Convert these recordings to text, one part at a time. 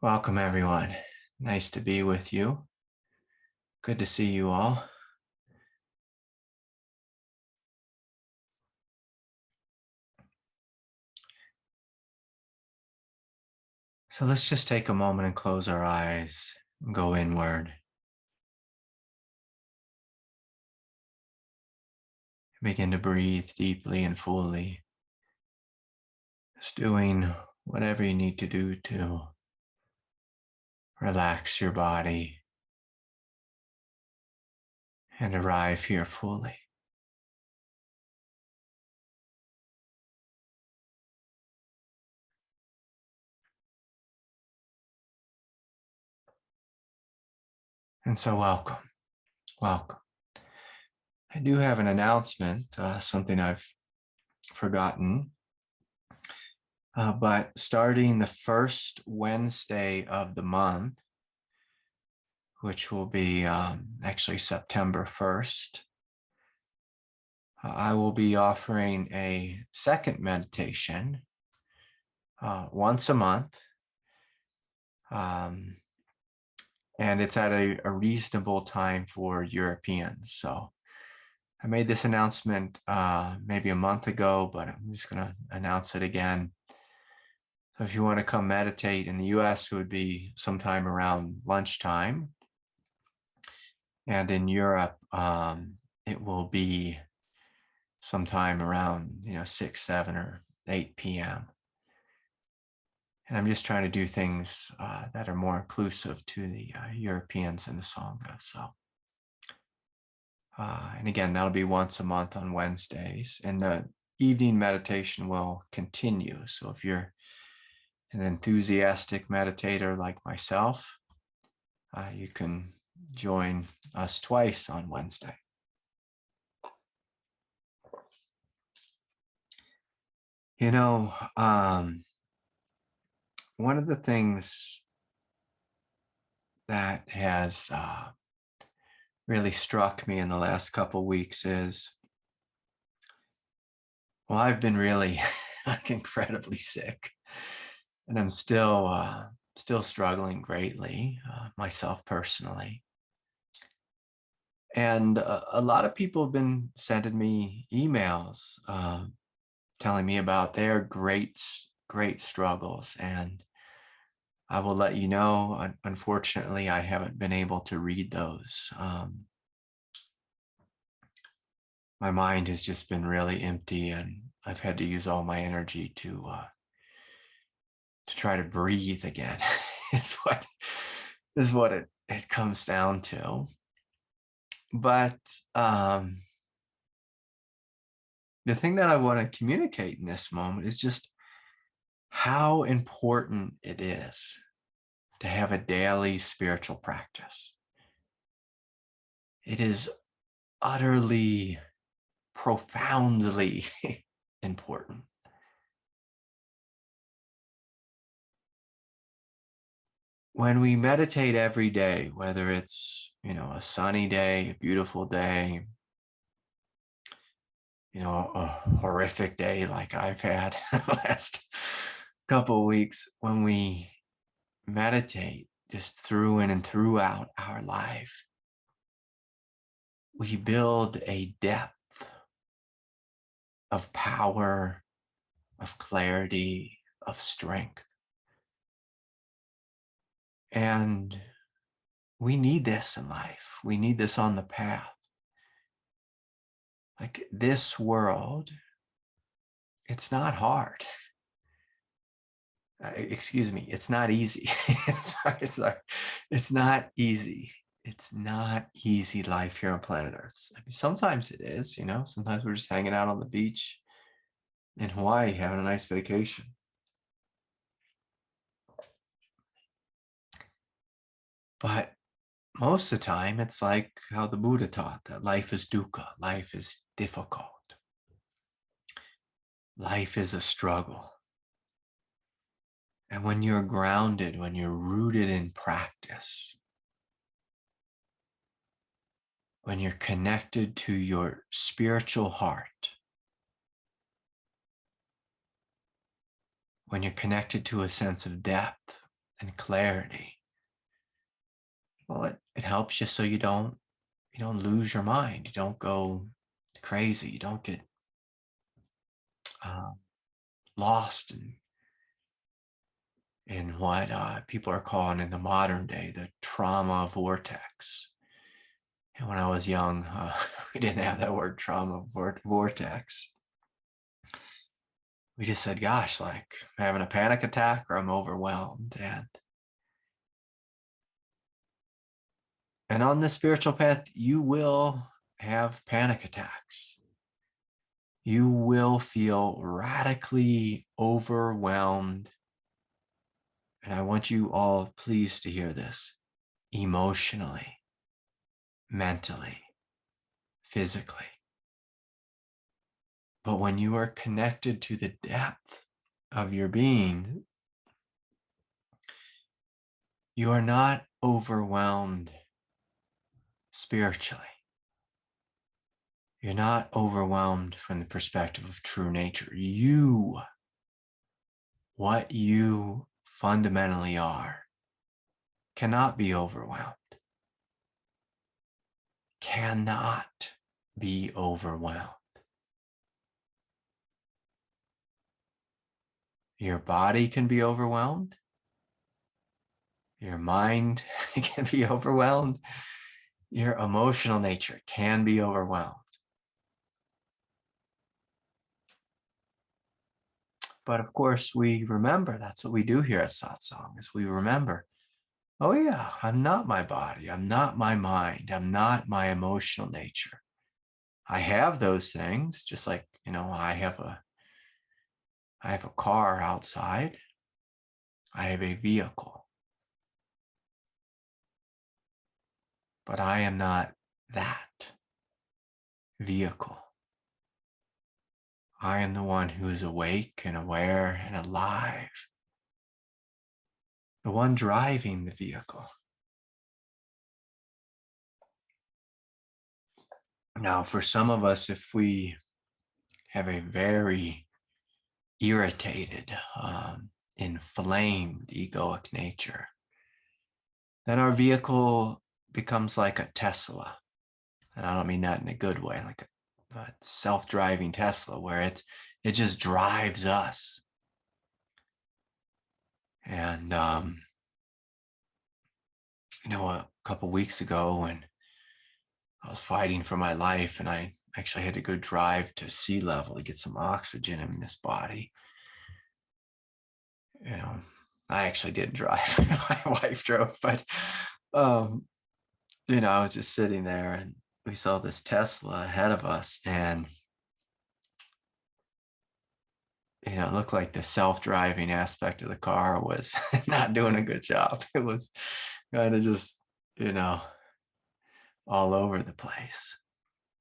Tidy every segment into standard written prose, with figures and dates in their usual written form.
Welcome, everyone. Nice to be with you. Good to see you all. So let's just take a moment and close our eyes and go inward. Begin to breathe deeply and fully. Just doing whatever you need to do to relax your body and arrive here fully. And so welcome. I do have an announcement, something I've forgotten. But starting the first Wednesday of the month, which will be actually September 1st, I will be offering a second meditation once a month. And it's at a reasonable time for Europeans. So I made this announcement maybe a month ago, but I'm just going to announce it again. So if you want to come meditate in the US, it would be sometime around lunchtime. And in Europe, it will be sometime around 6, 7, or 8 p.m. And I'm just trying to do things that are more inclusive to the Europeans in the Sangha. So, and again, that'll be once a month on Wednesdays, and the evening meditation will continue. So if you're an enthusiastic meditator like myself, you can join us twice on Wednesday. One of the things that has really struck me in the last couple of weeks is, well, I've been really incredibly sick, and I'm still struggling greatly myself personally. And a lot of people have been sending me emails telling me about their great struggles, and I will let you know, unfortunately, I haven't been able to read those. My mind has just been really empty, and I've had to use all my energy to try to breathe again. is what it comes down to. But the thing that I want to communicate in this moment is just how important it is to have a daily spiritual practice. It is utterly, profoundly important. When we meditate every day, whether it's, a sunny day, a beautiful day, a horrific day like I've had the last couple of weeks, when we meditate just through in and throughout our life, we build a depth of power, of clarity, of strength. And we need this in life. We need this on the path. Like this world, it's not hard. Excuse me, it's not easy. sorry. It's not easy. It's not easy life here on planet Earth. I mean, sometimes it is, sometimes we're just hanging out on the beach in Hawaii, having a nice vacation. But most of the time, it's like how the Buddha taught, that life is dukkha, life is difficult. Life is a struggle. And when you're grounded, when you're rooted in practice, when you're connected to your spiritual heart, when you're connected to a sense of depth, and clarity. Well, it helps you so you don't lose your mind. You don't go crazy. You don't get lost in what people are calling in the modern day the trauma vortex. And when I was young, we didn't have that word trauma vortex. We just said, gosh, like I'm having a panic attack or I'm overwhelmed. And on this spiritual path, you will have panic attacks. You will feel radically overwhelmed. And I want you all, please, to hear this: emotionally, mentally, physically. But when you are connected to the depth of your being, you are not overwhelmed spiritually. You're not overwhelmed from the perspective of true nature. You, what you fundamentally are, cannot be overwhelmed. Cannot be overwhelmed. Your body can be overwhelmed. Your mind can be overwhelmed. Your emotional nature can be overwhelmed. But of course, we remember, that's what we do here at Satsang, is we remember, oh yeah, I'm not my body. I'm not my mind. I'm not my emotional nature. I have those things, just like, I have a car outside. I have a vehicle. But I am not that vehicle. I am the one who is awake and aware and alive. The one driving the vehicle. Now, for some of us, if we have a very irritated, inflamed egoic nature, then our vehicle becomes like a Tesla. And I don't mean that in a good way, like a self-driving Tesla, where it just drives us. And a couple weeks ago, when I was fighting for my life, and I actually had to go drive to sea level to get some oxygen in this body. I actually didn't drive. My wife drove, but I was just sitting there, and we saw this Tesla ahead of us, and it looked like the self-driving aspect of the car was not doing a good job. It was kind of just, all over the place.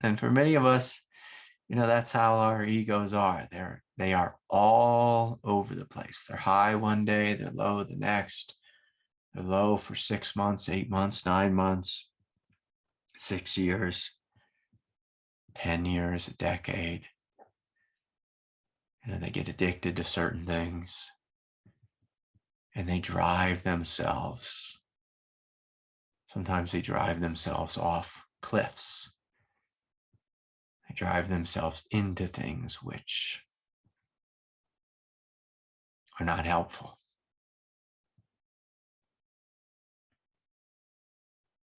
And for many of us, that's how our egos are. They are all over the place. They're high one day, they're low the next. They're low for 6 months, 8 months, 9 months, 6 years, 10 years, a decade. They get addicted to certain things, and they drive themselves. Sometimes they drive themselves off cliffs. They drive themselves into things which are not helpful.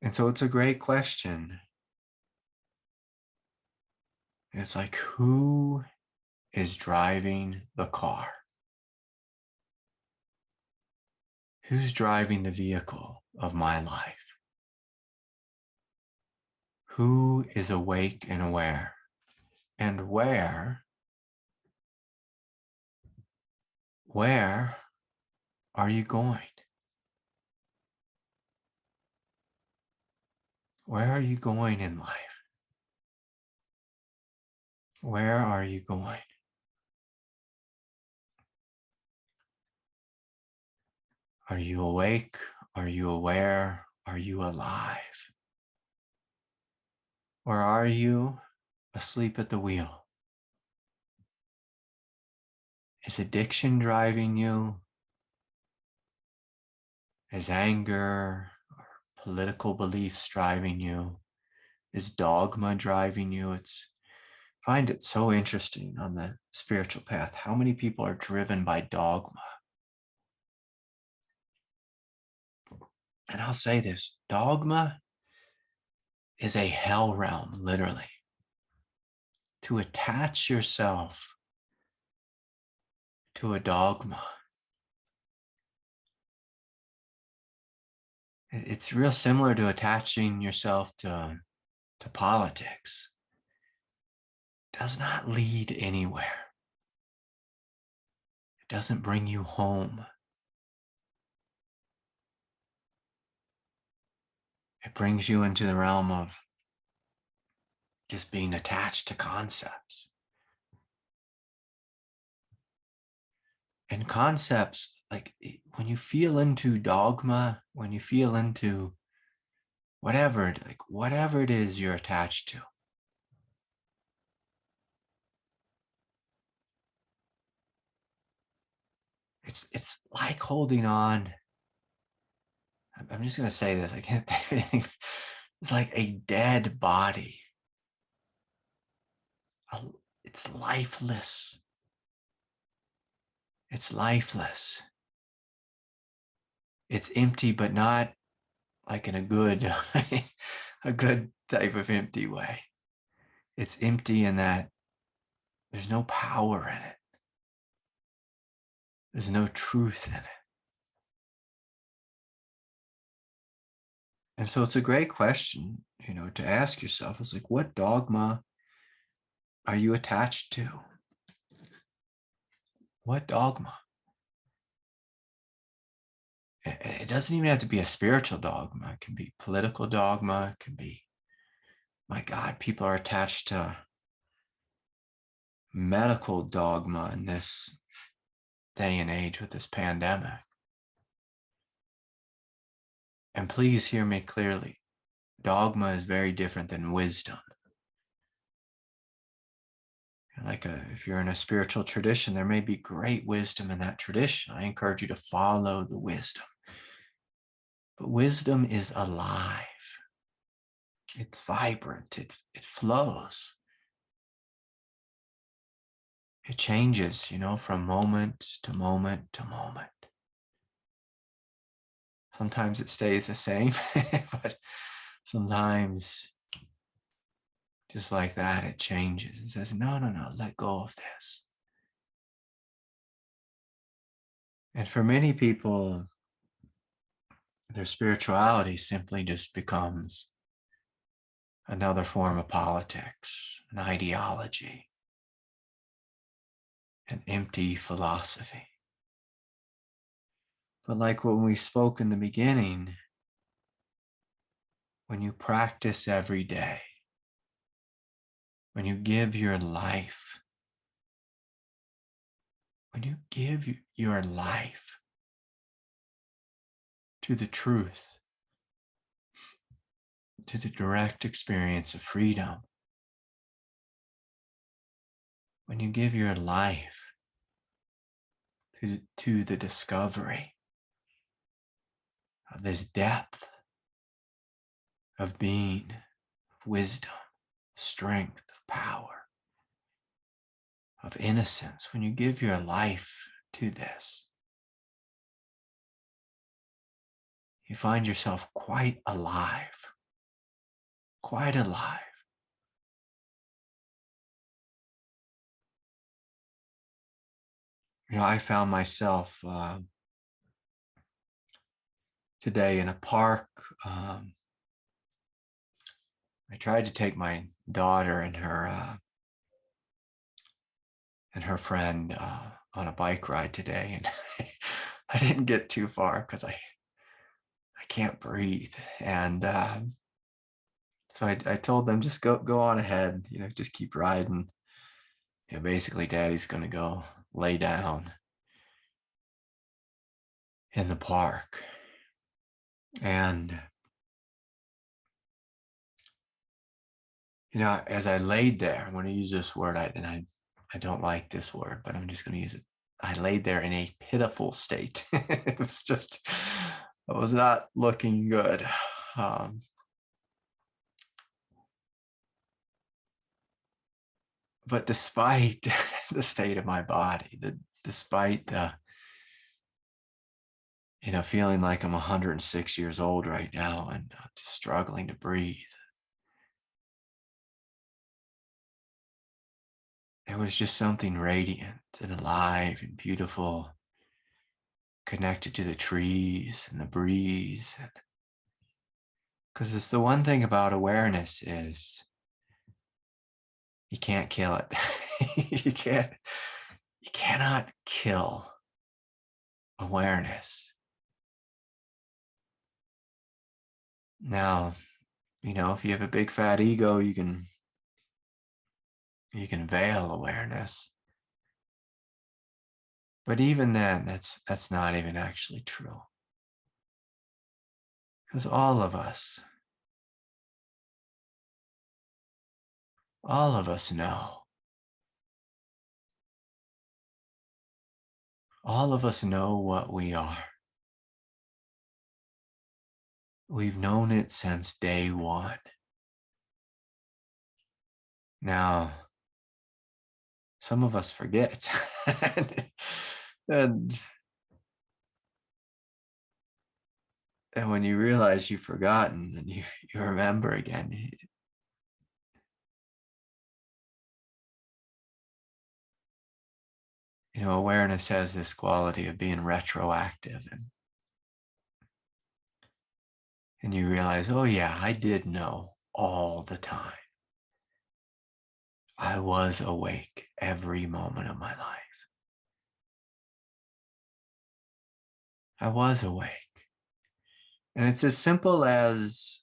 And so it's a great question. It's like, who is driving the car? Who's driving the vehicle of my life? Who is awake and aware? And where are you going? Where are you going in life? Where are you going? Are you awake? Are you aware? Are you alive? Or are you asleep at the wheel? Is addiction driving you? Is anger or political beliefs driving you? Is dogma driving you? Find it so interesting on the spiritual path. How many people are driven by dogma? And I'll say this, dogma is a hell realm, literally. To attach yourself to a dogma, it's real similar to attaching yourself to politics. It does not lead anywhere. It doesn't bring you home. It brings you into the realm of just being attached to concepts. And concepts, like when you feel into dogma, when you feel into whatever it is you're attached to, it's like holding on. I'm just going to say this. I can't think of anything. It's like a dead body. It's lifeless. It's lifeless. It's empty, but not like in a good, a good type of empty way. It's empty in that there's no power in it. There's no truth in it. And so it's a great question, to ask yourself. It's like, what dogma are you attached to? What dogma? It doesn't even have to be a spiritual dogma. It can be political dogma. It can be, my God, people are attached to medical dogma in this day and age with this pandemic. And please hear me clearly. Dogma is very different than wisdom. If you're in a spiritual tradition, there may be great wisdom in that tradition. I encourage you to follow the wisdom. But wisdom is alive. It's vibrant. It flows. It changes, from moment to moment to moment. Sometimes it stays the same, but sometimes just like that, it changes. It says, no, let go of this. And for many people, their spirituality simply just becomes another form of politics, an ideology, an empty philosophy. But like when we spoke in the beginning, when you practice every day, when you give your life, when you give your life to the truth, to the direct experience of freedom, when you give your life to the discovery of this depth of being, of wisdom, strength, of power, of innocence, when you give your life to this, you find yourself quite alive, quite alive. I found myself today in a park. I tried to take my daughter and her friend on a bike ride today, and I didn't get too far because I can't breathe. And so I told them, just go on ahead, just keep riding. Basically, Daddy's going to go lay down in the park. And as I laid there, I'm going to use this word, I don't like this word, but I'm just going to use it. I laid there in a pitiful state. It was just It was not looking good. But despite the state of my body, despite the, feeling like I'm 106 years old right now and just struggling to breathe, there was just something radiant and alive and beautiful, connected to the trees and the breeze. Because it's the one thing about awareness is you can't kill it. You cannot kill awareness. Now, if you have a big fat ego, you can veil awareness. But even then, that's not even actually true. Because all of us know. All of us know what we are. We've known it since day one. Now, some of us forget. and when you realize you've forgotten and you remember again, awareness has this quality of being retroactive, and you realize, oh yeah, I did know all the time. I was awake every moment of my life. I was awake. And it's as simple as,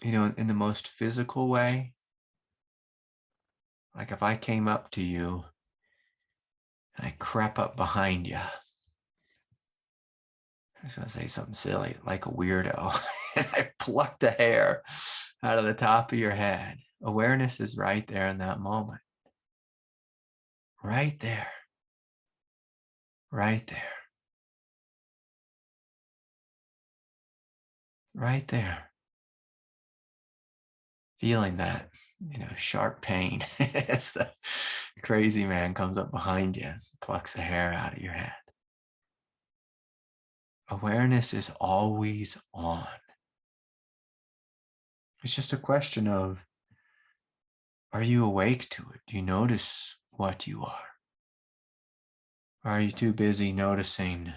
in the most physical way. Like if I came up to you and I crept up behind you, I was going to say something silly, like a weirdo, and I plucked a hair out of the top of your head. Awareness is right there in that moment. Right there. Right there. Right there. Feeling that, sharp pain. It's the crazy man comes up behind you and plucks the hair out of your head. Awareness is always on. It's just a question of, are you awake to it? Do you notice what you are? Or are you too busy noticing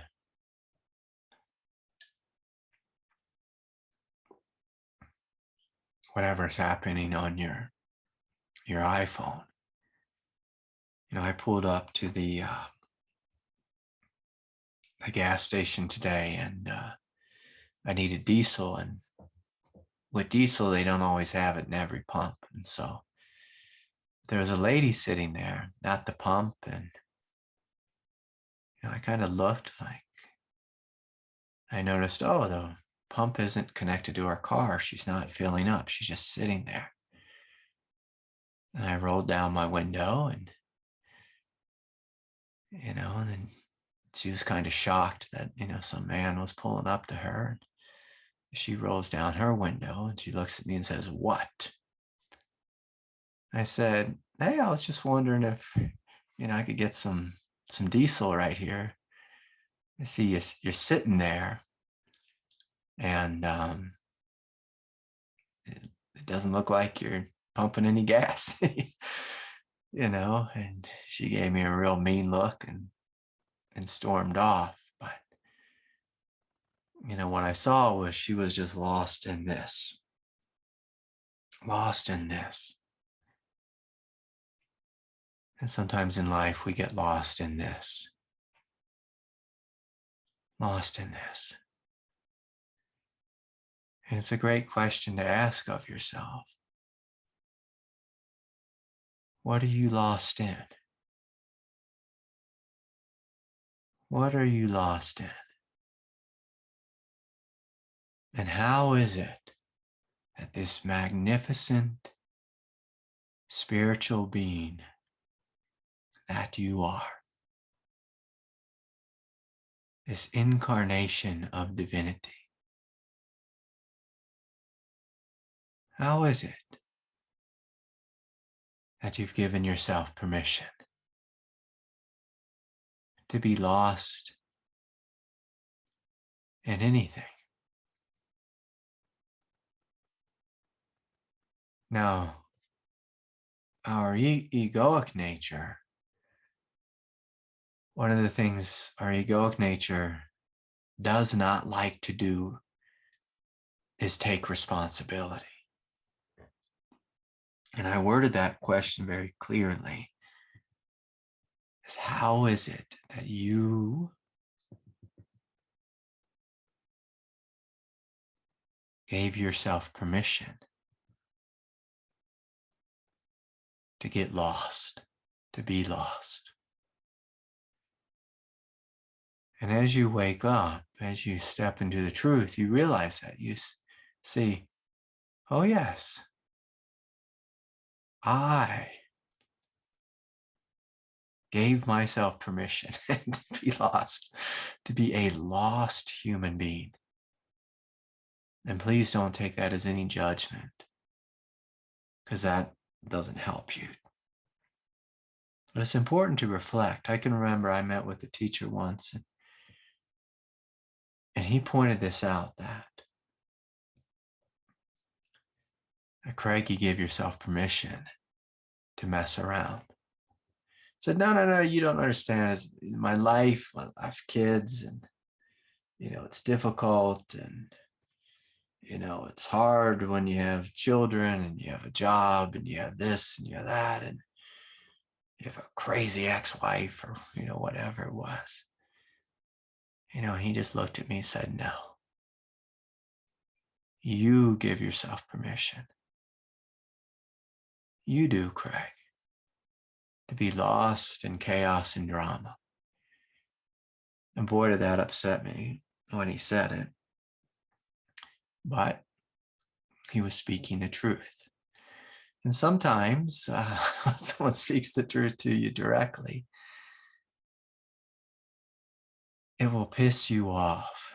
whatever's happening on your iPhone? I pulled up to the gas station today, and I needed diesel, and with diesel they don't always have it in every pump, and so there was a lady sitting there at the pump, and I kind of looked, like I noticed, oh, the pump isn't connected to her car. She's not filling up. She's just sitting there. And I rolled down my window, and and then she was kind of shocked that, some man was pulling up to her. She rolls down her window and she looks at me and says, "What?" I said, "Hey, I was just wondering if, I could get some diesel right here. I see you're sitting there, and it doesn't look like you're pumping any gas." And she gave me a real mean look and stormed off. But what I saw was she was just lost in this. And sometimes in life we get lost in this. And it's a great question to ask of yourself. What are you lost in? What are you lost in? And how is it that this magnificent spiritual being that you are this incarnation of divinity. How is it that you've given yourself permission to be lost in anything? Now, our egoic nature, one of the things our egoic nature does not like to do is take responsibility. And I worded that question very clearly. Is how is it that you gave yourself permission to get lost, to be lost? And as you wake up, as you step into the truth, you realize that you see, oh yes, I gave myself permission to be lost, to be a lost human being. And please don't take that as any judgment, because that doesn't help you. But it's important to reflect. I can remember I met with a teacher once, and he pointed this out, that Craig, you gave yourself permission to mess around. Said, no, you don't understand. It's my life. I have kids, and it's difficult, and it's hard when you have children and you have a job and you have this and you have that, and you have a crazy ex-wife, or whatever it was. He just looked at me and said, no, you give yourself permission. You do, Craig, to be lost in chaos and drama. And boy, did that upset me when he said it. But he was speaking the truth. And sometimes when someone speaks the truth to you directly, it will piss you off.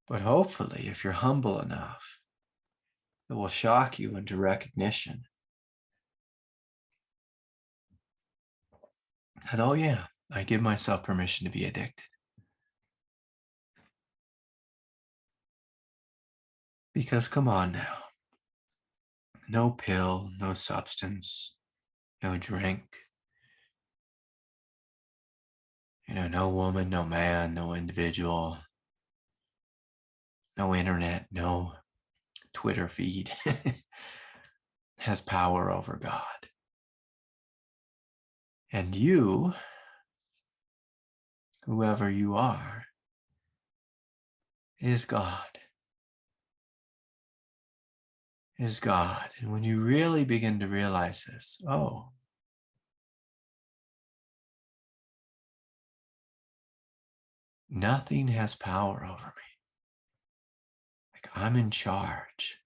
But hopefully, if you're humble enough, it will shock you into recognition that, oh yeah, I give myself permission to be addicted. Because come on now, no pill, no substance, no drink, no woman, no man, no individual, no internet, no Twitter feed has power over God. And you, whoever you are, is God. Is God. And when you really begin to realize this, oh, nothing has power over me. Like, I'm in charge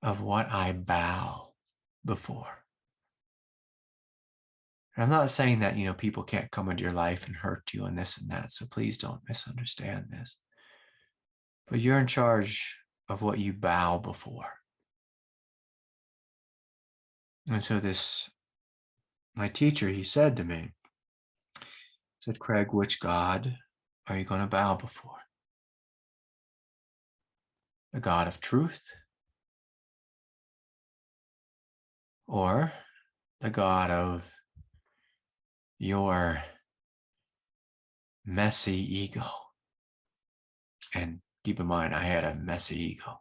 of what I bow before. And I'm not saying that, people can't come into your life and hurt you and this and that. So please don't misunderstand this. But you're in charge of what you bow before. And so my teacher, he said to me, said, Craig, which God are you going to bow before? The God of truth, or the God of your messy ego? And keep in mind, I had a messy ego.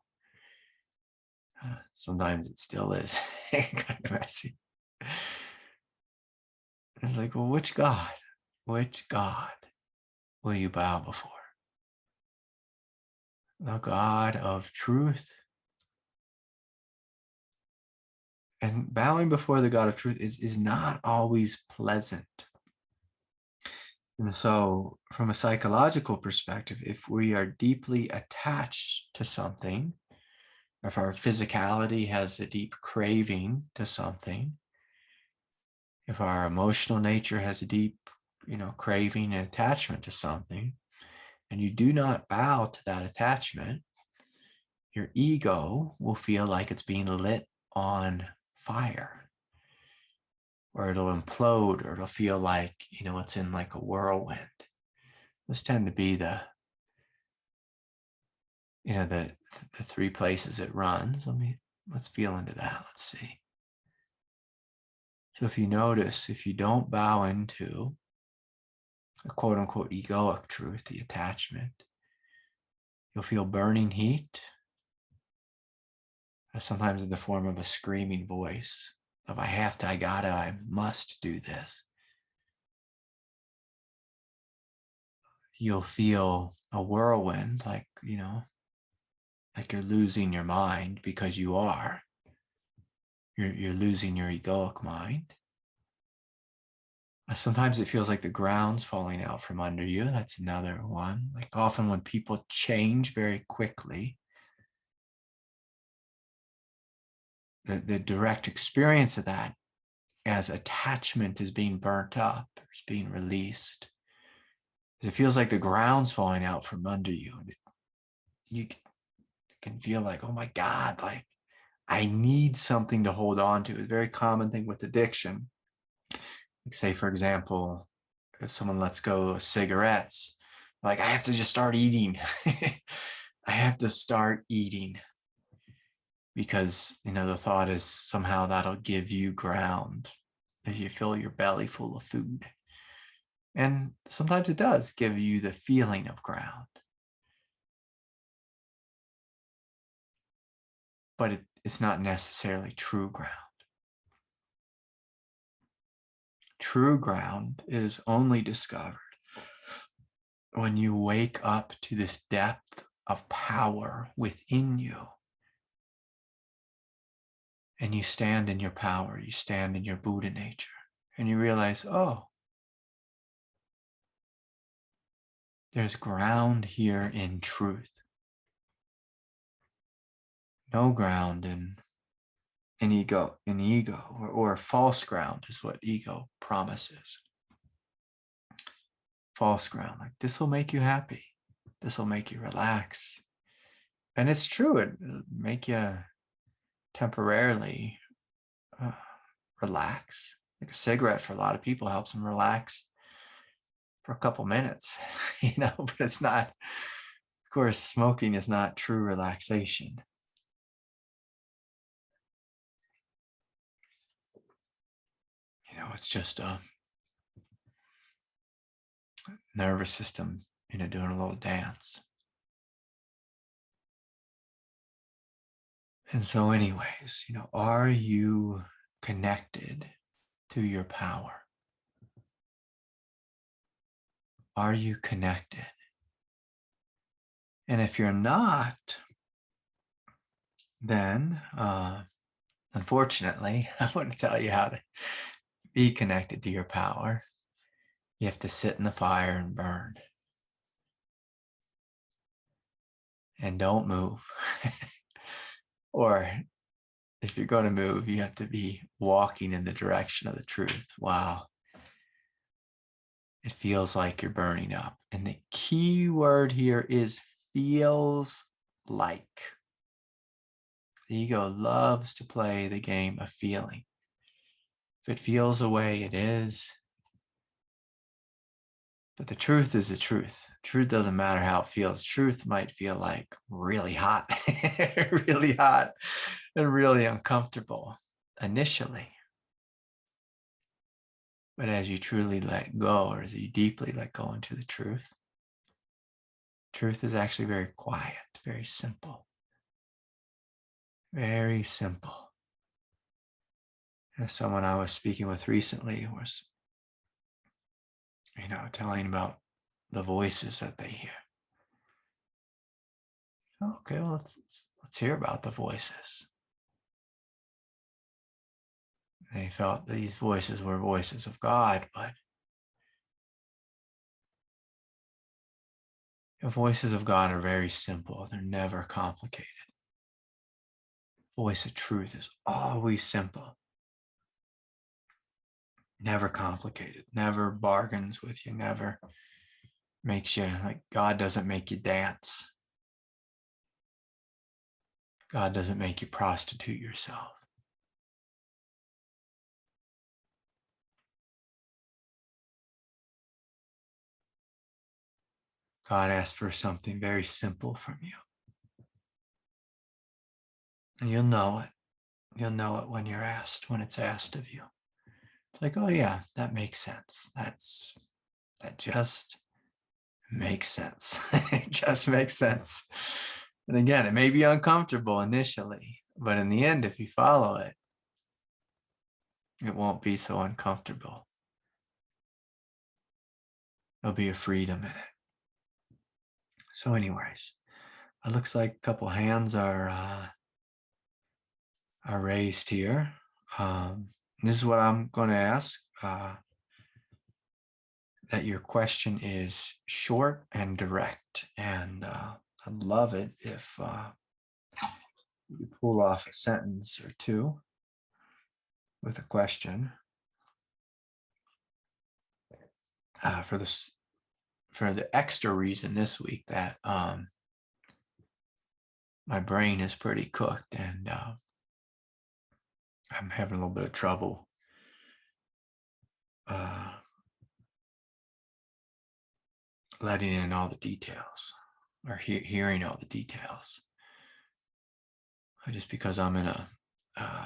Sometimes it still is kind of messy. It's like, well, which God will you bow before? The God of truth? And bowing before the God of truth is not always pleasant. And so from a psychological perspective, if we are deeply attached to something, if our physicality has a deep craving to something, If our emotional nature has a deep, craving and attachment to something, and you do not bow to that attachment, your ego will feel like it's being lit on fire, or it'll implode, or it'll feel like, it's in like a whirlwind. Those tend to be the three places it runs. Let's feel into that. Let's see. So if you notice, if you don't bow into a quote unquote egoic truth, the attachment, you'll feel burning heat, sometimes in the form of a screaming voice of I have to, I gotta, I must do this. You'll feel a whirlwind, like, like you're losing your mind, because you are. You're losing your egoic mind. Sometimes it feels like the ground's falling out from under you. That's another one. Like often when people change very quickly, the direct experience of that as attachment is being burnt up, is being released. It feels like the ground's falling out from under you. And you can feel like, oh my God, like I need something to hold on to. It's a very common thing with addiction. Like say, for example, if someone lets go of cigarettes, like I have to just start eating. I have to start eating because, the thought is somehow that'll give you ground if you fill your belly full of food. And sometimes it does give you the feeling of ground. But it's not necessarily true ground. True ground is only discovered when you wake up to this depth of power within you. And you stand in your power, you stand in your Buddha nature, and you realize, oh, there's ground here in truth. No ground in ego, or false ground is what ego promises. False ground, like this will make you happy. This will make you relax. And it's true, it'll make you temporarily relax. Like a cigarette for a lot of people helps them relax for a couple minutes, but it's not, of course, smoking is not true relaxation. It's just a nervous system, doing a little dance. And so anyways, are you connected to your power? Are you connected? And if you're not, then unfortunately, I want to tell you how to be connected to your power. You have to sit in the fire and burn. And don't move. Or if you're going to move, you have to be walking in the direction of the truth. Wow. It feels like you're burning up. And the key word here is feels like. The ego loves to play the game of feeling. If it feels the way it is, but the truth is the truth. Truth doesn't matter how it feels. Truth might feel like really hot, really hot and really uncomfortable initially. But as you truly let go, or as you deeply let go into the truth is actually very quiet, very simple. Very simple. Someone I was speaking with recently was, telling about the voices that they hear. Okay, well, let's hear about the voices. They felt these voices were voices of God, but the voices of God are very simple. They're never complicated. Voice of truth is always simple. never complicated, never bargains with you, never makes you like, God doesn't make you dance. God doesn't make you prostitute yourself. God asks for something very simple from you. And you'll know it. You'll know it when it's asked of you. It's like, oh yeah, that makes sense. That just makes sense. It just makes sense. And again, it may be uncomfortable initially, but in the end, if you follow it, it won't be so uncomfortable. There'll be a freedom in it. So anyways, it looks like a couple hands are raised here. This is what I'm going to ask. That your question is short and direct. And I'd love it if you pull off a sentence or two with a question. For the extra reason this week that my brain is pretty cooked and I'm having a little bit of trouble letting in all the details or hearing all the details. Just because I'm in a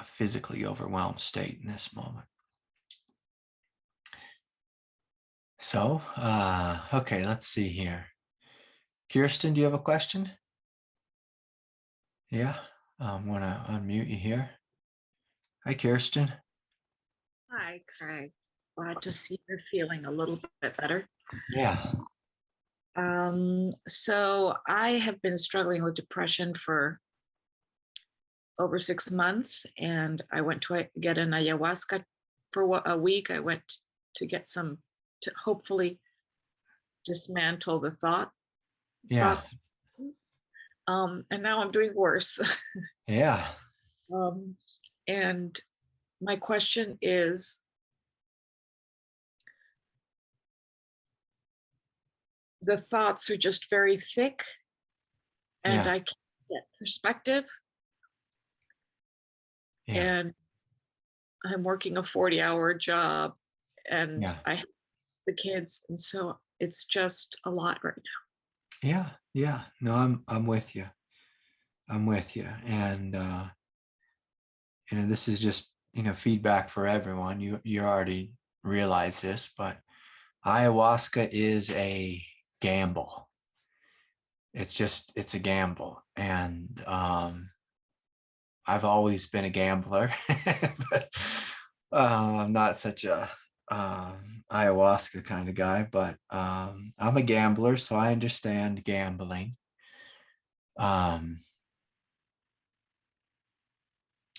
physically overwhelmed state in this moment. So, okay, let's see here. Kirsten, do you have a question? Yeah, I'm going to unmute you here. Hi, Kirsten. Hi, Craig. Glad to see you're feeling a little bit better. Yeah. So I have been struggling with depression for over 6 months, and I went to get an ayahuasca for a week. I went to get some to hopefully dismantle the thoughts. And now I'm doing worse. Yeah. And my question is, the thoughts are just very thick and I can't get perspective. Yeah. And I'm working a 40-hour job and I have the kids. And so it's just a lot right now. Yeah. Yeah. No, I'm with you. I'm with you. And, this is just, feedback for everyone. You already realize this, but ayahuasca is a gamble. It's a gamble. And I've always been a gambler, but I'm not such a ayahuasca kind of guy, but I'm a gambler, so I understand gambling.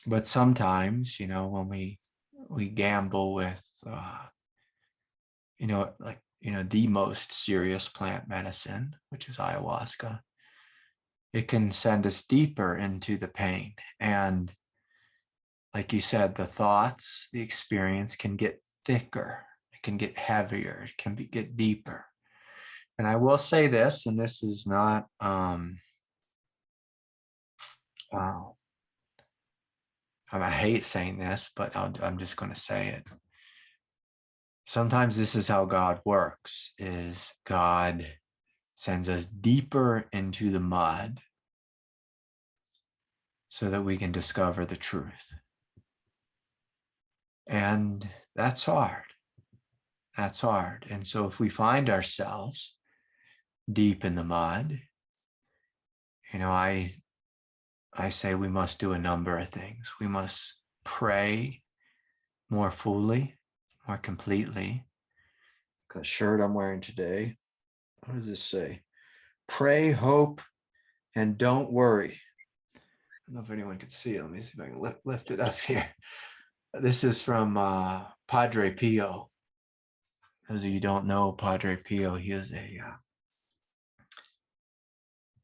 But sometimes, when we gamble with, the most serious plant medicine, which is ayahuasca, it can send us deeper into the pain. And like you said, the thoughts, the experience can get thicker, it can get heavier, it can get deeper. And I will say this, and this is not, I hate saying this, but I'm just going to say it. Sometimes this is how God works, is God sends us deeper into the mud so that we can discover the truth. And that's hard. That's hard. And so if we find ourselves deep in the mud, I say we must do a number of things. We must pray more fully, more completely. The shirt I'm wearing today, what does this say? Pray, hope, and don't worry. I don't know if anyone can see it. Let me see if I can lift it up here. This is from Padre Pio. Those of you who don't know Padre Pio, he is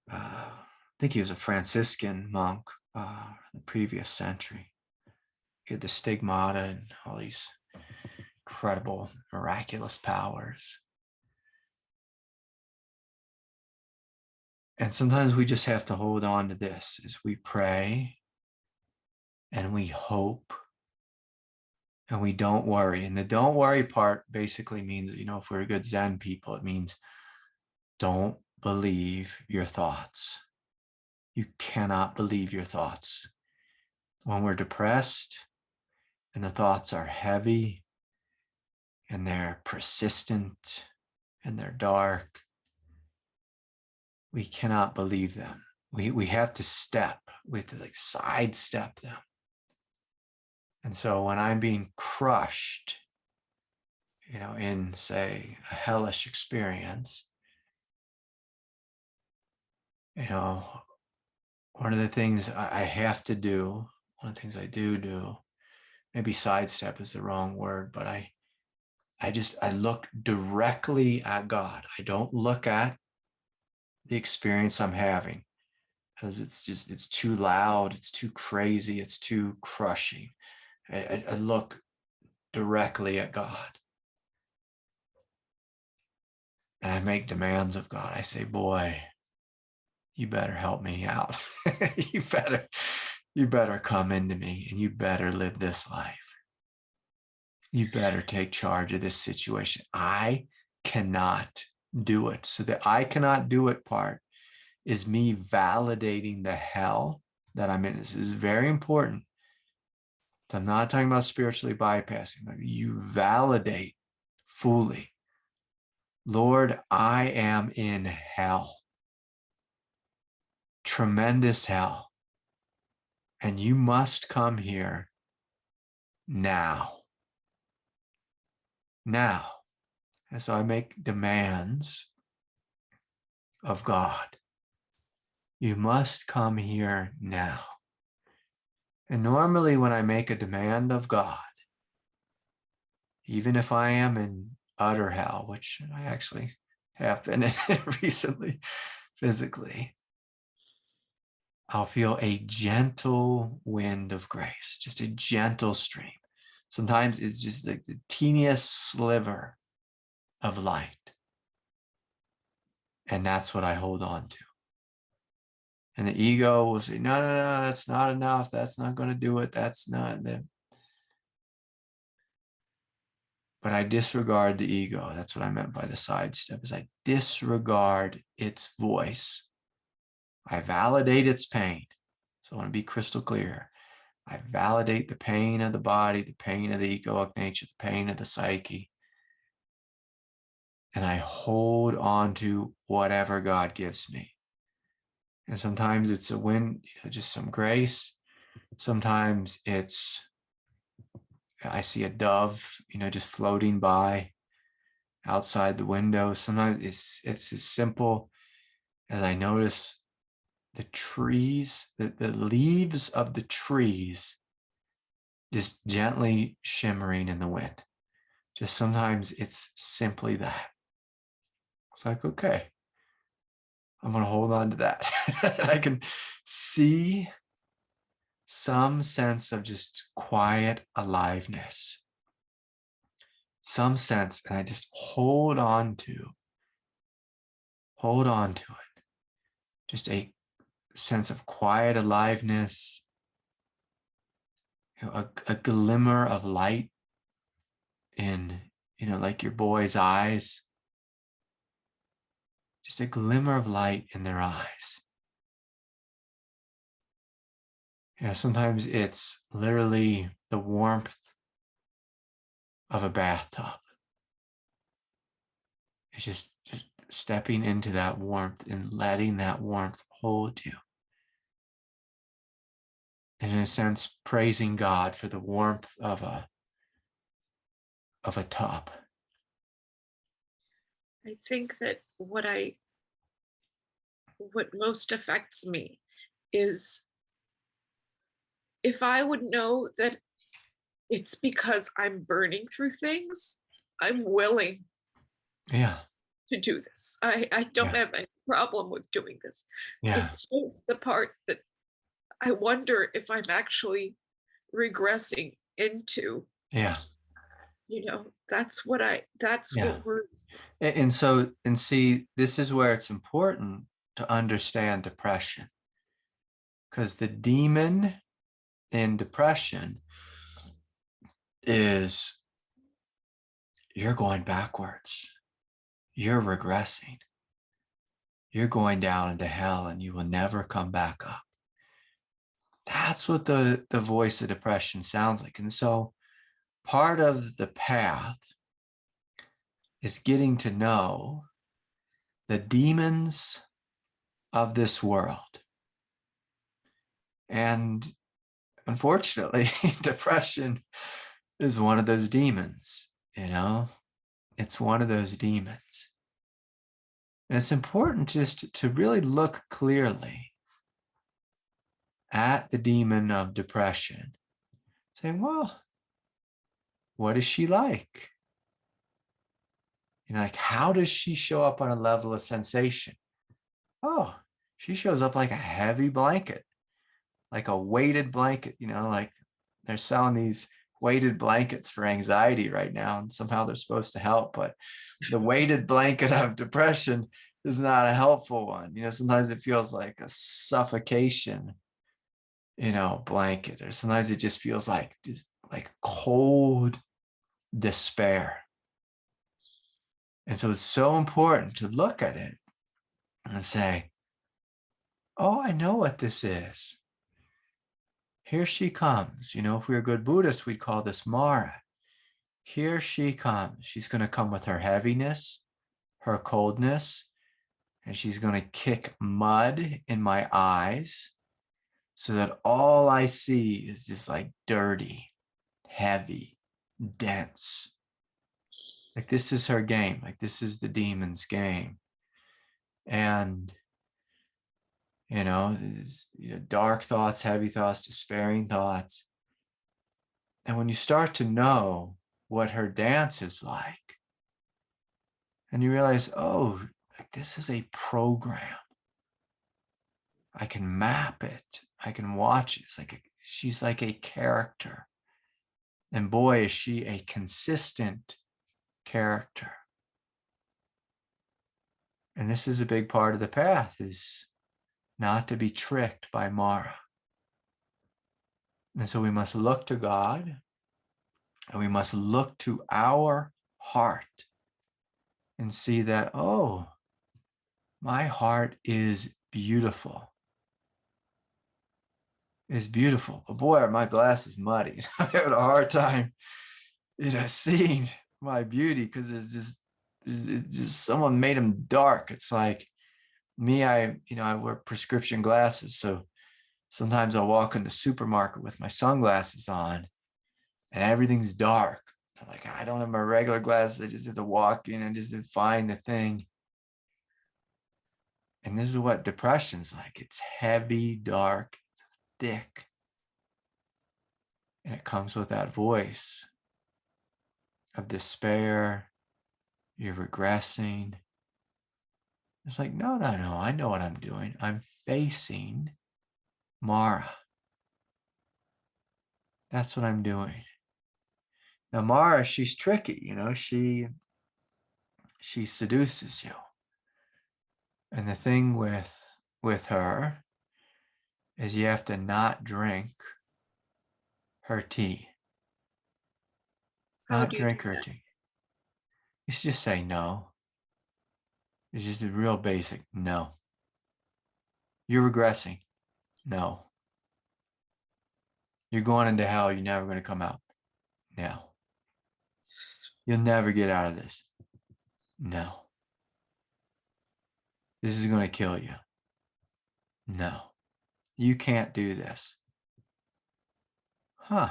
I think he was a Franciscan monk in the previous century. He had the stigmata and all these incredible, miraculous powers. And sometimes we just have to hold on to this as we pray and we hope and we don't worry. And the don't worry part basically means, if we're good Zen people, it means don't believe your thoughts. You cannot believe your thoughts. When we're depressed and the thoughts are heavy and they're persistent and they're dark, we cannot believe them. We have to sidestep them. And so when I'm being crushed, in, say, a hellish experience, one of the things I have to do, one of the things I do, maybe sidestep is the wrong word, but I look directly at God. I don't look at the experience I'm having because it's too loud, it's too crazy, it's too crushing. I look directly at God. And I make demands of God. I say, boy, you better help me out. you better come into me and you better live this life. You better take charge of this situation. I cannot do it. So the I cannot do it part is me validating the hell that I'm in. This is very important. I'm not talking about spiritually bypassing. You validate fully. Lord, I am in hell. Tremendous hell. And you must come here now. Now. And so I make demands of God. You must come here now. And normally when I make a demand of God, even if I am in utter hell, which I actually have been in recently, physically, I'll feel a gentle wind of grace, just a gentle stream. Sometimes it's just like the teeniest sliver of light. And that's what I hold on to. And the ego will say, no, that's not enough. That's not going to do it. That's not the. But I disregard the ego. That's what I meant by the sidestep, is I disregard its voice. I validate its pain. So I want to be crystal clear. I validate the pain of the body, the pain of the egoic nature, the pain of the psyche. And I hold on to whatever God gives me. And sometimes it's a wind, just some grace. Sometimes I see a dove, just floating by outside the window. Sometimes it's as simple as I notice the trees, the leaves of the trees just gently shimmering in the wind. Just sometimes it's simply that. It's like, okay, I'm going to hold on to that. I can see some sense of just quiet aliveness. Some sense, and I just hold on to it. Just a sense of quiet aliveness, a glimmer of light in, like your boy's eyes. Just a glimmer of light in their eyes. Sometimes it's literally the warmth of a bathtub. It's just stepping into that warmth and letting that warmth hold you. And in a sense, praising God for the warmth of a tub. I think that what most affects me is if I would know that it's because I'm burning through things, I'm willing to do this. I don't have any problem with doing this. It's just the part that I wonder if I'm actually regressing into That's what Yeah. worries me. And so, and see, this is where it's important to understand depression, because the demon in depression is you're going backwards, you're regressing, you're going down into hell and you will never come back up. That's what the voice of depression sounds like. And so part of the path is getting to know the demons of this world. And unfortunately, depression is one of those demons, it's one of those demons. And it's important just to really look clearly at the demon of depression, saying, well, what is she like? Like, how does she show up on a level of sensation? Oh, she shows up like a heavy blanket, like a weighted blanket, like they're selling these weighted blankets for anxiety right now, and somehow they're supposed to help, but the weighted blanket of depression is not a helpful one. Sometimes it feels like a suffocation, blanket, or sometimes it just feels like cold despair. And so it's so important to look at it and say, oh, I know what this is. Here she comes. If we were good Buddhists, we'd call this Mara. Here she comes. She's going to come with her heaviness, her coldness, and she's going to kick mud in my eyes so that all I see is just like dirty, heavy, dense. Like, this is her game. Like, this is the demon's game. And, dark thoughts, heavy thoughts, despairing thoughts. And when you start to know what her dance is like, and you realize, oh, like, this is a program. I can map it. I can watch it. It's like she's like a character. And boy, is she a consistent character. And this is a big part of the path, is not to be tricked by Mara. And so we must look to God, and we must look to our heart and see that, oh, my heart is beautiful. Is beautiful. But boy, are my glasses muddy. I'm having a hard time, seeing my beauty, because it's just someone made them dark. It's like me, I wear prescription glasses. So sometimes I'll walk in the supermarket with my sunglasses on and everything's dark. I'm like, I don't have my regular glasses. I just have to walk in and just find the thing. And this is what depression's like. It's heavy, dark, thick. And it comes with that voice of despair. You're regressing. It's like, no, I know what I'm doing. I'm facing Mara. That's what I'm doing. Now, Mara, she's tricky, she seduces you. And the thing with her is you have to not drink her tea. How Not do you drink do her that? tea. You should just say no. It's just a real basic no. You're regressing. No. You're going into hell. You're never going to come out. No. You'll never get out of this. No. This is going to kill you. No. You can't do this. Huh.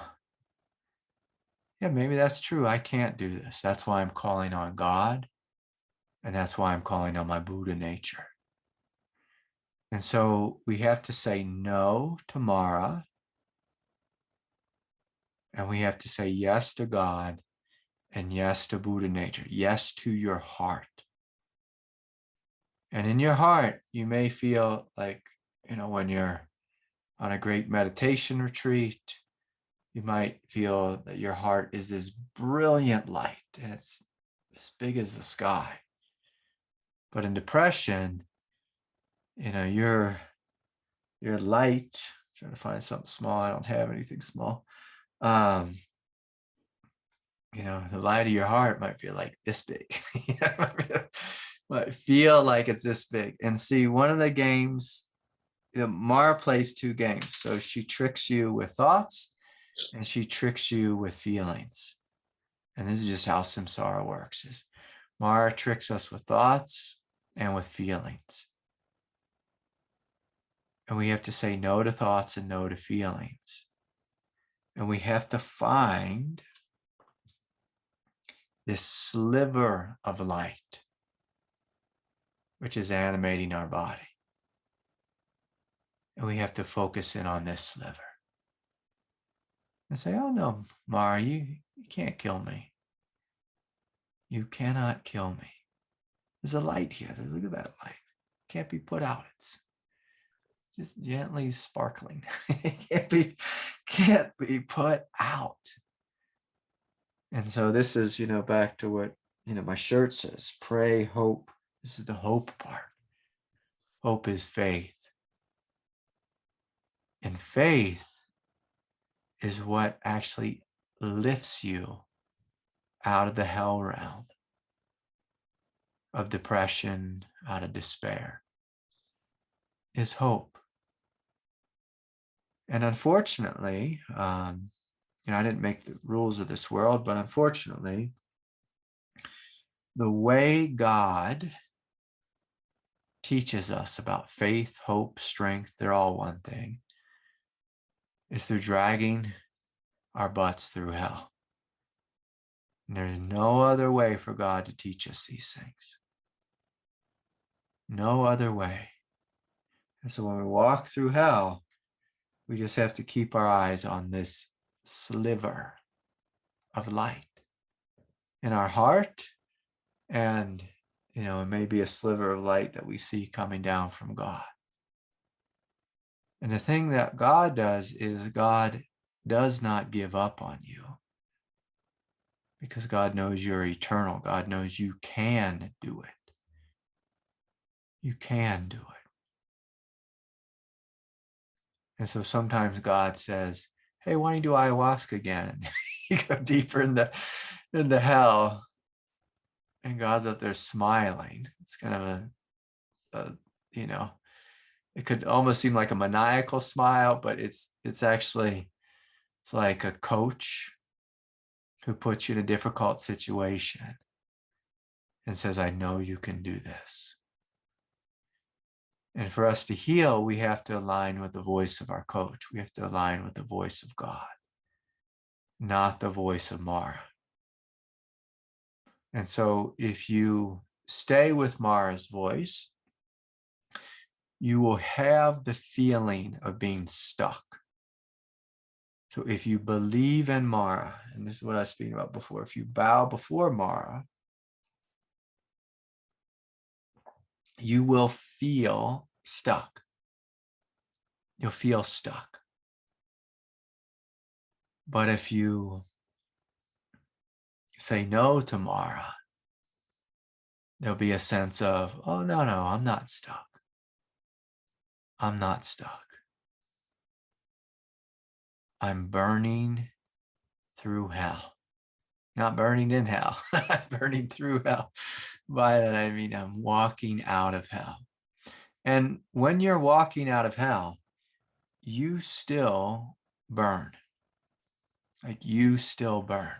Yeah, maybe that's true. I can't do this. That's why I'm calling on God. And that's why I'm calling on my Buddha nature. And so we have to say no to Mara. And we have to say yes to God and yes to Buddha nature. Yes to your heart. And in your heart, you may feel like, when you're on a great meditation retreat, You might feel that your heart is this brilliant light and it's as big as the sky. But in depression, you're light. I'm trying to find something small. I don't have anything small. The light of your heart might feel like this big. Might feel like it's this big. And see, one of the games, Mara plays two games. So she tricks you with thoughts and she tricks you with feelings. And this is just how samsara works. Is Mara tricks us with thoughts and with feelings. And we have to say no to thoughts and no to feelings. And we have to find this sliver of light, which is animating our body. And we have to focus in on this sliver. And say, oh no, Mara, you can't kill me. You cannot kill me. There's a light here. Look at that light. It can't be put out. It's just gently sparkling. It can't be put out. And so this is, back to what, my shirt says, pray, hope. This is the hope part. Hope is faith. And faith is what actually lifts you out of the hell realm of depression, out of despair, is hope. And unfortunately, I didn't make the rules of this world, but unfortunately, the way God teaches us about faith, hope, strength, they're all one thing, is through dragging our butts through hell. And there's no other way for God to teach us these things. No other way. And so when we walk through hell, we just have to keep our eyes on this sliver of light in our heart. And, it may be a sliver of light that we see coming down from God. And the thing that God does is God does not give up on you, because God knows you're eternal. God knows you can do it. You can do it. And so sometimes God says, hey, why don't you do ayahuasca again? You go deeper into hell. And God's up there smiling. It's kind of it could almost seem like a maniacal smile, but it's like a coach who puts you in a difficult situation and says, I know you can do this. And for us to heal, we have to align with the voice of our coach. We have to align with the voice of God, not the voice of Mara. And so if you stay with Mara's voice, you will have the feeling of being stuck. So if you believe in Mara, and this is what I was speaking about before, if you bow before Mara, you will feel stuck. You'll feel stuck. But if you say no to Mara, there'll be a sense of, oh, no, I'm not stuck. I'm not stuck. I'm burning through hell. Not burning in hell, burning through hell. By that, I mean, I'm walking out of hell. And when you're walking out of hell, you still burn. Like you still burn.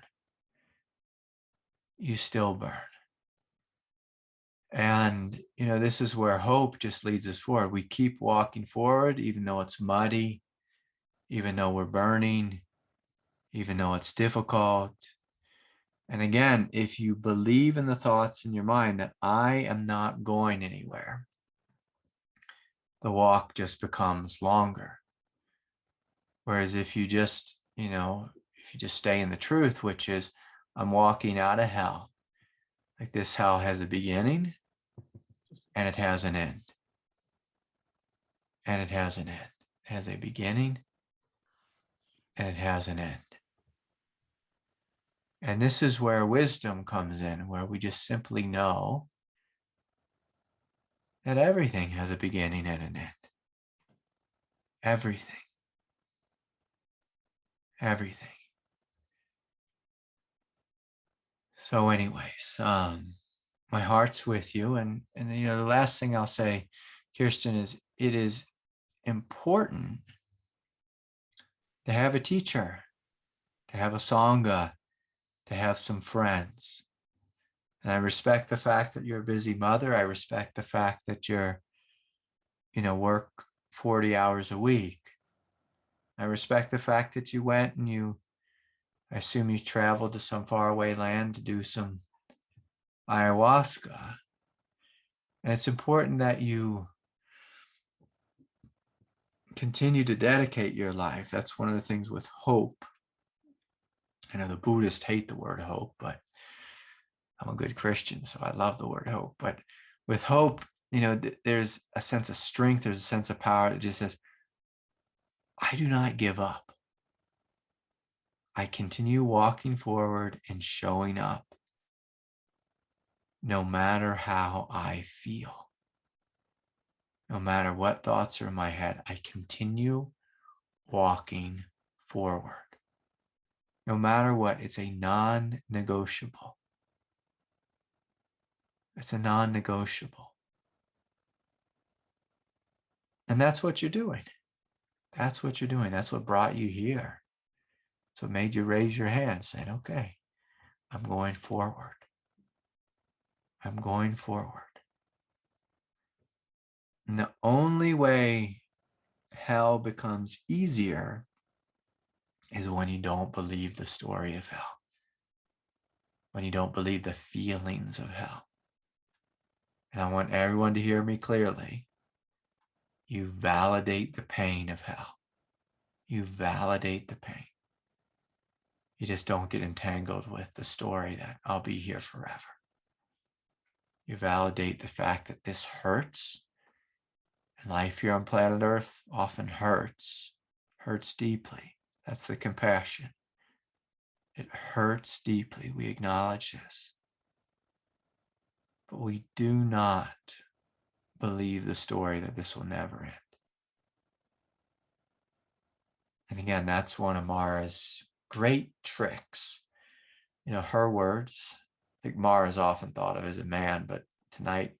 You still burn. And, this is where hope just leads us forward. We keep walking forward, even though it's muddy, even though we're burning, even though it's difficult. And again, if you believe in the thoughts in your mind that I am not going anywhere, the walk just becomes longer. Whereas if you just, stay in the truth, which is I'm walking out of hell, like this hell has a beginning and it has an end. And it has an end. It has a beginning and it has an end. And this is where wisdom comes in, where we just simply know that everything has a beginning and an end. Everything. Everything. So anyways, my heart's with you. And the last thing I'll say, Kirsten, is it is important to have a teacher, to have a Sangha, to have some friends. And I respect the fact that you're a busy mother. I respect the fact that you're, work 40 hours a week. I respect the fact that you went and I assume you traveled to some faraway land to do some ayahuasca. And it's important that you continue to dedicate your life. That's one of the things with hope. I know the Buddhists hate the word hope, but I'm a good Christian, so I love the word hope. But with hope, there's a sense of strength, there's a sense of power that just says, I do not give up. I continue walking forward and showing up no matter how I feel. No matter what thoughts are in my head, I continue walking forward. No matter what, it's a non-negotiable. It's a non-negotiable. And that's what you're doing. That's what you're doing. That's what brought you here. That's what made you raise your hand saying, okay, I'm going forward. I'm going forward. And the only way hell becomes easier is when you don't believe the story of hell. When you don't believe the feelings of hell. And I want everyone to hear me clearly. You validate the pain of hell. You validate the pain. You just don't get entangled with the story that I'll be here forever. You validate the fact that this hurts. And life here on planet Earth often hurts deeply. That's the compassion. It hurts deeply. We acknowledge this. But we do not believe the story that this will never end. And again, that's one of Mara's great tricks. Her words, I think Mara's often thought of as a man, but tonight,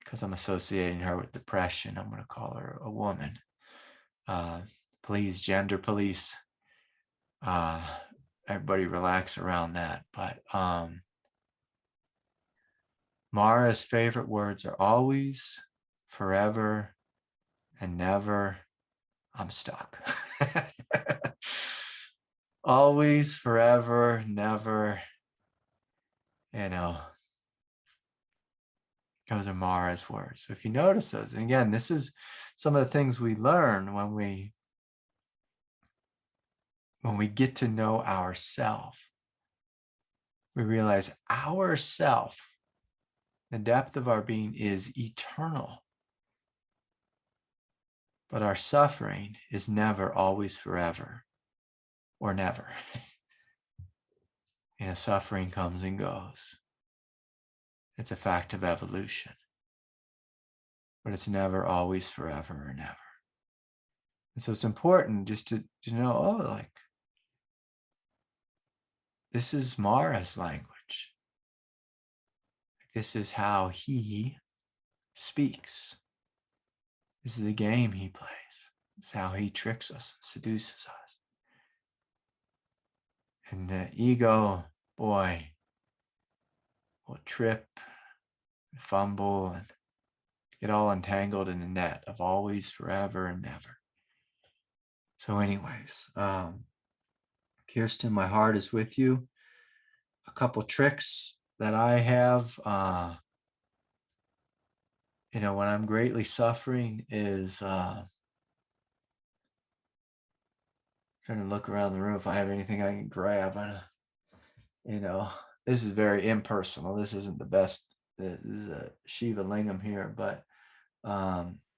because I'm associating her with depression, I'm going to call her a woman. Please, gender police. Everybody relax around that. But Mara's favorite words are always, forever, and never. I'm stuck. Always, forever, never. Those are Mara's words. So if you notice those, and again, this is some of the things we learn when we get to know ourself. We realize ourself, the depth of our being, is eternal. But our suffering is never, always, forever, or never. Suffering comes and goes. It's a fact of evolution. But it's never, always, forever, or never. And so it's important just to know, this is Mara's language. This is how he speaks. This is the game he plays. It's how he tricks us and seduces us. And the ego, boy, will trip, fumble, and get all entangled in the net of always, forever, and never. So anyways, Kirsten, my heart is with you. A couple tricks that I have, when I'm greatly suffering is trying to look around the room if I have anything I can grab. This is very impersonal. This isn't the best. This is a Shiva Lingam here, but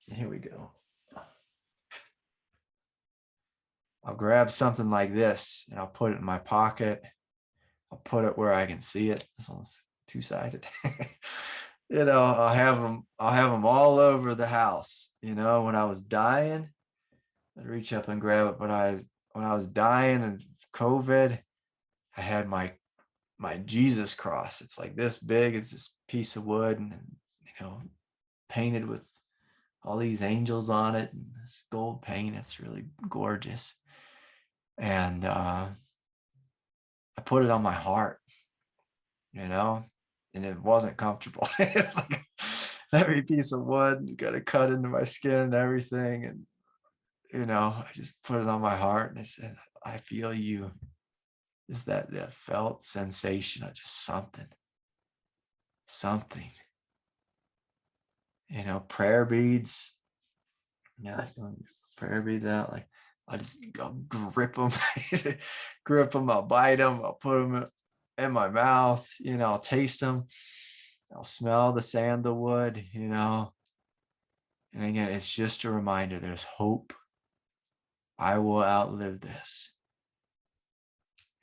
here we go. I'll grab something like this and I'll put it in my pocket. I'll put it where I can see it. This one's two-sided. I'll have them all over the house. When I was dying, I'd reach up and grab it. But when I was dying of COVID, I had my Jesus cross. It's like this big. It's this piece of wood and painted with all these angels on it and this gold paint. It's really gorgeous. And I put it on my heart, and it wasn't comfortable. It's like every piece of wood, you got to cut into my skin and everything. And, I just put it on my heart and I said, I feel you. Just that felt sensation of just something. Prayer beads. Yeah, I feel prayer beads out. Like I'll grip them, I'll bite them, I'll put them in my mouth, I'll taste them, I'll smell the sandalwood, And again, it's just a reminder there's hope. I will outlive this.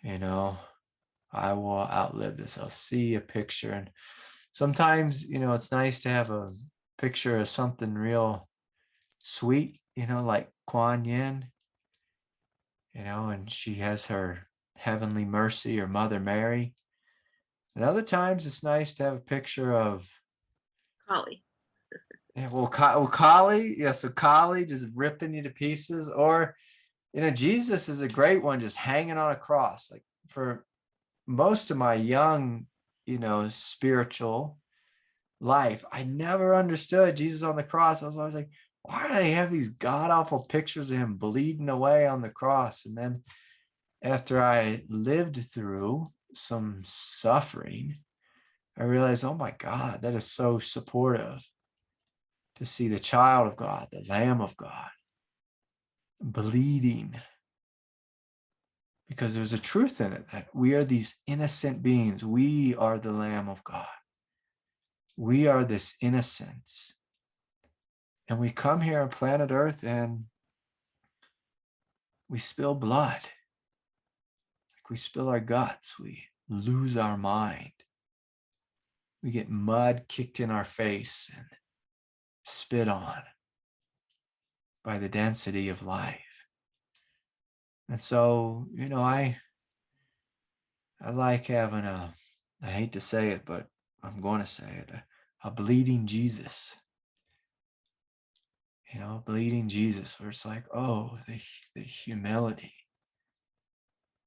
I will outlive this. I'll see a picture. And sometimes, it's nice to have a picture of something real sweet, like Kuan Yin, and she has her heavenly mercy or Mother Mary. And other times it's nice to have a picture of Kali. Yeah, Kali. Yeah, so Kali just ripping you to pieces. Or, Jesus is a great one just hanging on a cross. Like for most of my young, spiritual life, I never understood Jesus on the cross. I was always like, why do they have these god-awful pictures of him bleeding away on the cross? And then after I lived through some suffering, I realized, oh my God, that is so supportive to see the child of God, the Lamb of God, bleeding. Because there's a truth in it that we are these innocent beings. We are the Lamb of God. We are this innocence. And we come here on planet Earth and we spill blood. Like we spill our guts. We lose our mind. We get mud kicked in our face and spit on by the density of life. And so, I like having I hate to say it, but I'm going to say it, a bleeding Jesus. Bleeding Jesus, where it's like, oh, the humility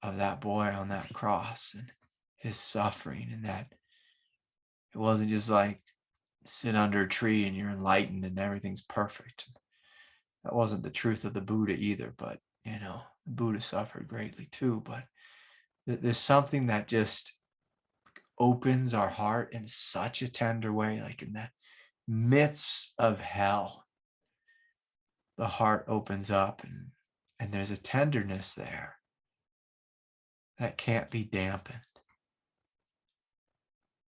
of that boy on that cross and his suffering, and that it wasn't just like sit under a tree and you're enlightened and everything's perfect. That wasn't the truth of the Buddha either, but the Buddha suffered greatly too. But there's something that just opens our heart in such a tender way, like in the midst of hell, the heart opens up and there's a tenderness there that can't be dampened.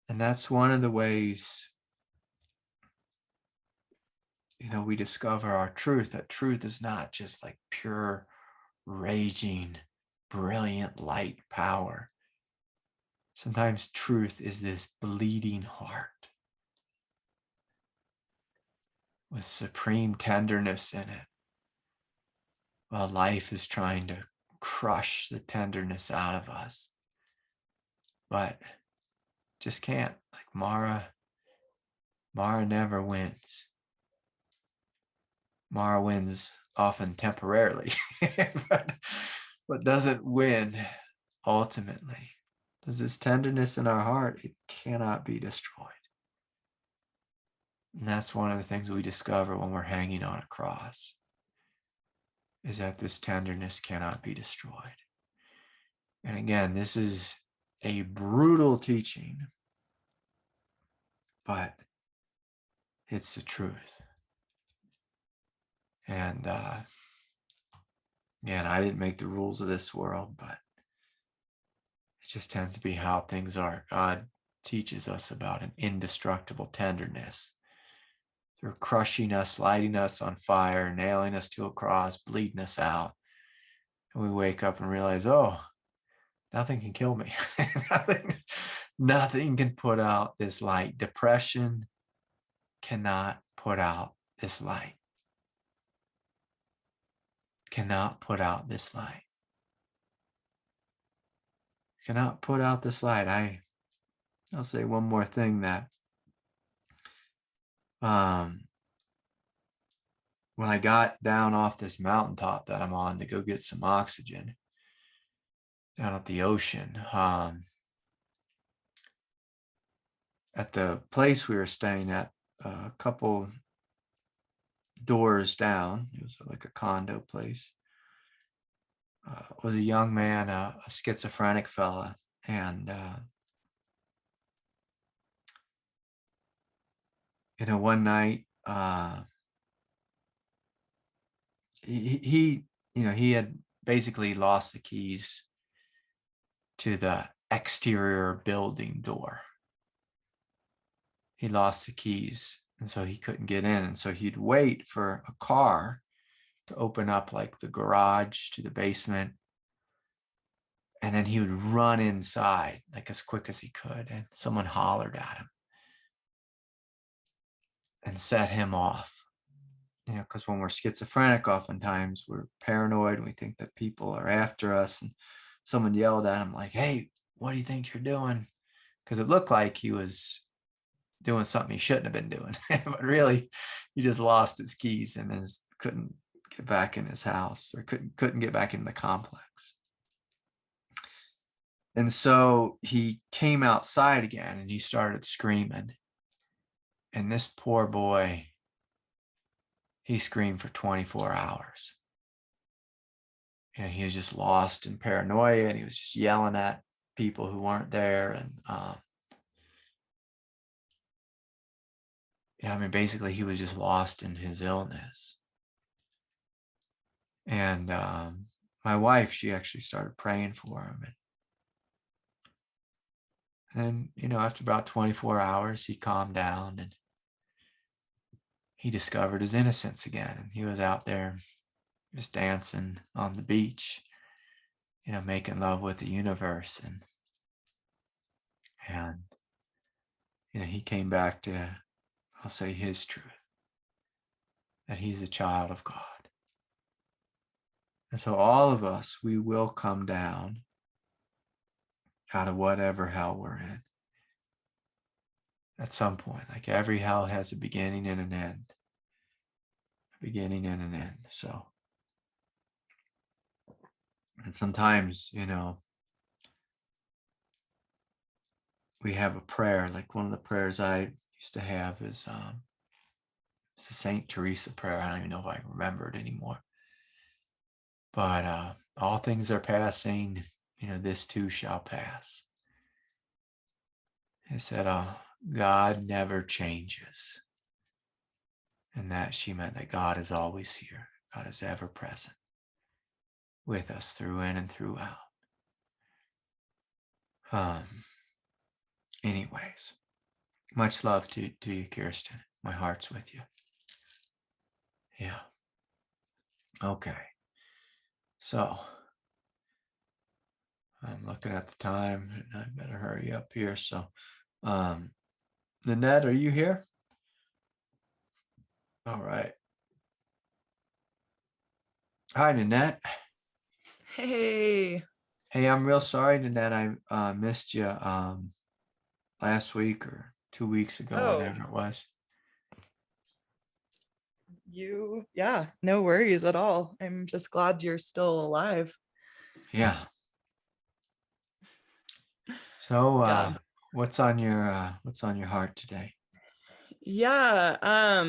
And that's one of the ways, we discover our truth, that truth is not just like pure, raging, brilliant light power. Sometimes truth is this bleeding heart with supreme tenderness in it, while life is trying to crush the tenderness out of us, but just can't. Like Mara never wins. Mara wins often temporarily, but doesn't win ultimately. There's this tenderness in our heart, it cannot be destroyed. And that's one of the things we discover when we're hanging on a cross, is that this tenderness cannot be destroyed. And again, this is a brutal teaching, but it's the truth. And again, I didn't make the rules of this world, but it just tends to be how things are. God teaches us about an indestructible tenderness through crushing us, lighting us on fire, nailing us to a cross, bleeding us out. And we wake up and realize, oh, nothing can kill me. nothing can put out this light. Depression cannot put out this light. Cannot put out this light. Cannot put out this light. I'll say one more thing that when I got down off this mountaintop that I'm on to go get some oxygen down at the ocean, at the place we were staying at, a couple doors down, it was like a condo place, was a young man, a schizophrenic fella, and one night he had basically lost the keys to the exterior building door. He lost the keys, and so he couldn't get in, and so he'd wait for a car to open up like the garage to the basement, and then he would run inside like as quick as he could, and someone hollered at him and set him off. Because when we're schizophrenic, oftentimes we're paranoid and we think that people are after us, and someone yelled at him like, hey, what do you think you're doing? Because it looked like he was doing something he shouldn't have been doing. But really, he just lost his keys and couldn't get back in his house, or couldn't get back in the complex. And so he came outside again and he started screaming. And this poor boy, he screamed for 24 hours. And he was just lost in paranoia, and he was just yelling at people who weren't there. And basically he was just lost in his illness. And my wife, she actually started praying for him. And after about 24 hours, he calmed down and he discovered his innocence again. And he was out there just dancing on the beach, making love with the universe. And he came back to, I'll say, his truth, that he's a child of God. And so all of us, we will come down out of whatever hell we're in at some point. Like every hell has a beginning and an end. A beginning and an end. So, and sometimes, we have a prayer. Like one of the prayers I used to have is it's the Saint Teresa prayer. I don't even know if I can remember it anymore. But all things are passing, this too shall pass. It said, God never changes. And that she meant that God is always here. God is ever present with us through in and throughout. Anyways, much love to you, Kirsten. My heart's with you. Yeah. Okay. So I'm looking at the time and I better hurry up here. So, Nanette, are you here? All right. Hi, Nanette. Hey. Hey, I'm real sorry, Nanette. I missed you last week or 2 weeks ago, whenever it was. No worries at all. I'm just glad you're still alive. Yeah. So what's on your heart today? Yeah.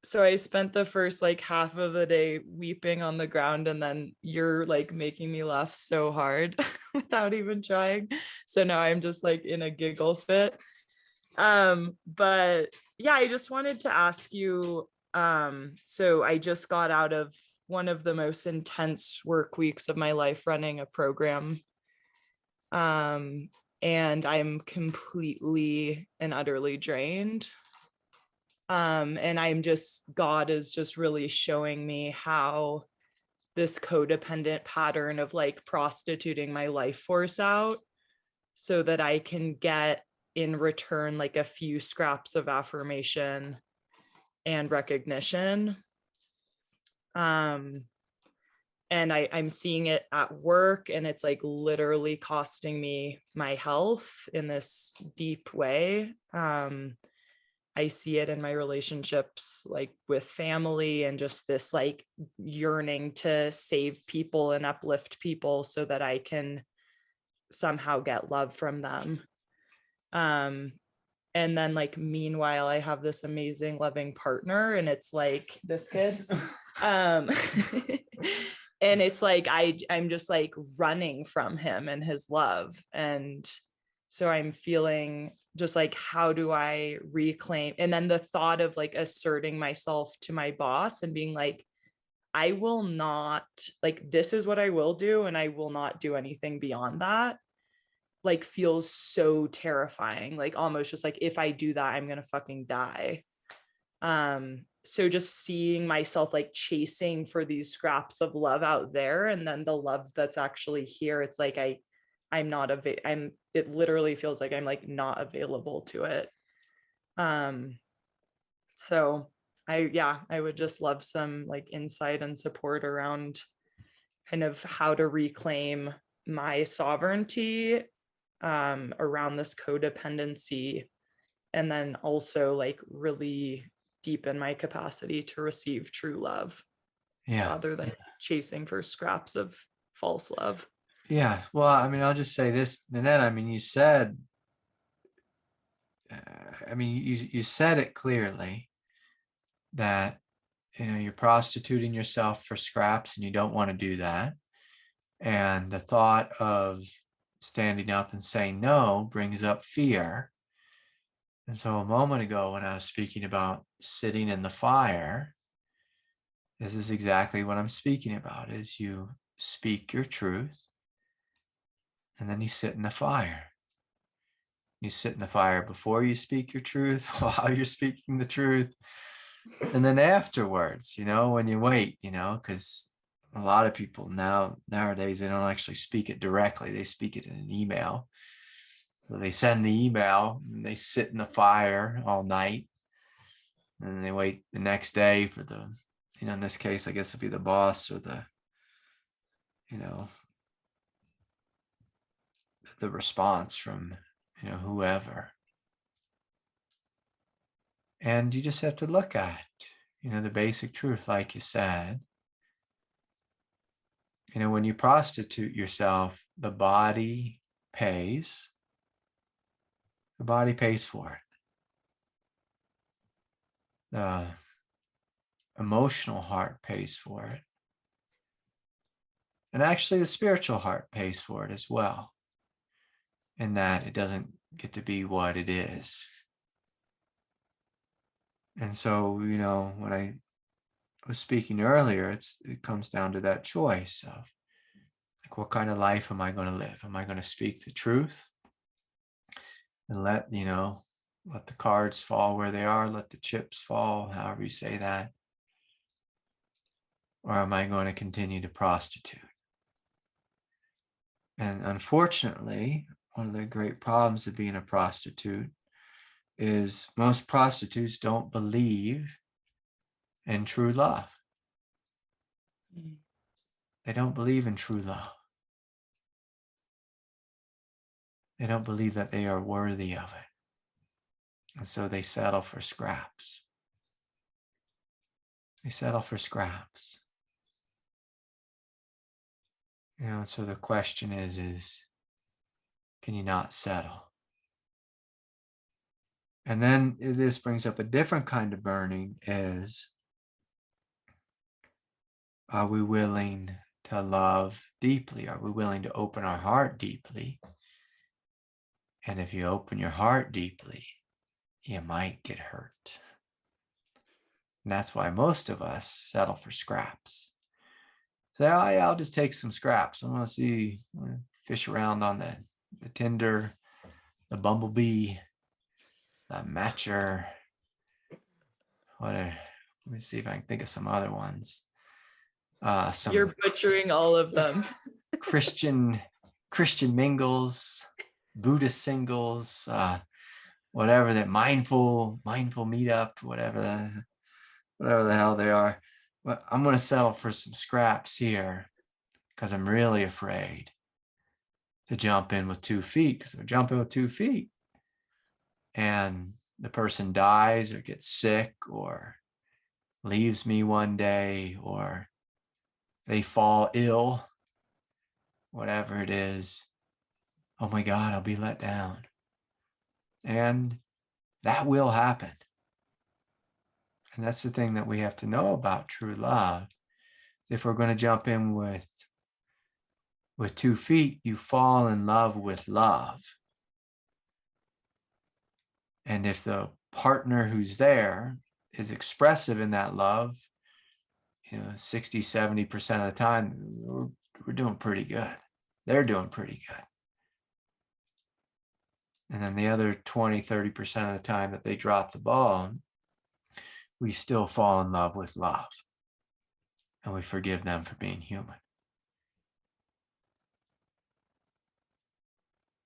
So I spent the first half of the day weeping on the ground, and then you're making me laugh so hard without even trying. So now I'm just in a giggle fit. But yeah, I just wanted to ask you, so I just got out of one of the most intense work weeks of my life running a program. And I'm completely and utterly drained. And God is just really showing me how this codependent pattern of like prostituting my life force out so that I can get in return like a few scraps of affirmation and recognition. And I'm seeing it at work, and it's like literally costing me my health in this deep way. I see it in my relationships, like with family, and just this like yearning to save people and uplift people so that I can somehow get love from them. And then like meanwhile I have this amazing loving partner, and it's like this kid. And it's like I'm just like running from him and his love. And so I'm feeling just like, how do I reclaim? And then the thought of like asserting myself to my boss and being like, I will not, like, this is what I will do, and I will not do anything beyond that, like feels so terrifying. Like almost just like, if I do that, I'm gonna fucking die. So just seeing myself like chasing for these scraps of love out there, and then the love that's actually here, it's like I'm not it literally feels like I'm like not available to it. So I would just love some like insight and support around kind of how to reclaim my sovereignty around this codependency, and then also like really deepen my capacity to receive true love, rather than chasing for scraps of false love. Yeah. Well, I mean, I'll just say this, Nanette. I mean, you said, you said it clearly that, you're prostituting yourself for scraps and you don't want to do that. And the thought of standing up and saying no brings up fear. And so a moment ago, when I was speaking about sitting in the fire, this is exactly what I'm speaking about, is you speak your truth and then you sit in the fire. You sit in the fire before you speak your truth, while you're speaking the truth, and then afterwards, when you wait, because a lot of people nowadays, they don't actually speak it directly. They speak it in an email. So they send the email and they sit in the fire all night, and then they wait the next day for the, in this case, I guess it'd be the boss or the response from, whoever. And you just have to look at, the basic truth, like you said. When you prostitute yourself, the body pays. The body pays for it. The emotional heart pays for it. And actually, the spiritual heart pays for it as well, in that it doesn't get to be what it is. And so, when I was speaking earlier, it comes down to that choice of, like, what kind of life am I going to live? Am I going to speak the truth and let the cards fall where they are, let the chips fall, however you say that? Or am I going to continue to prostitute? And unfortunately, one of the great problems of being a prostitute is most prostitutes don't believe in true love. They don't believe in true love. They don't believe that they are worthy of it. And so they settle for scraps. They settle for scraps. And so the question is, can you not settle? And then this brings up a different kind of burning, is, are we willing to love deeply? Are we willing to open our heart deeply? And if you open your heart deeply, you might get hurt. And that's why most of us settle for scraps. So I'll just take some scraps. I want to fish around on the Tinder, the Bumblebee, the Matcher. Let me see if I can think of some other ones. some You're butchering all of them. Christian mingles, Buddhist singles, whatever that mindful meetup, whatever the hell they are. But I'm going to settle for some scraps here because I'm really afraid to jump in with 2 feet, because if I jump in with 2 feet and the person dies or gets sick or leaves me one day or they fall ill, whatever it is, oh my God, I'll be let down. And that will happen. And that's the thing that we have to know about true love. If we're going to jump in with 2 feet, you fall in love with love. And if the partner who's there is expressive in that love, 60, 70% of the time, we're doing pretty good. They're doing pretty good. And then the other 20, 30% of the time that they drop the ball, we still fall in love with love. And we forgive them for being human.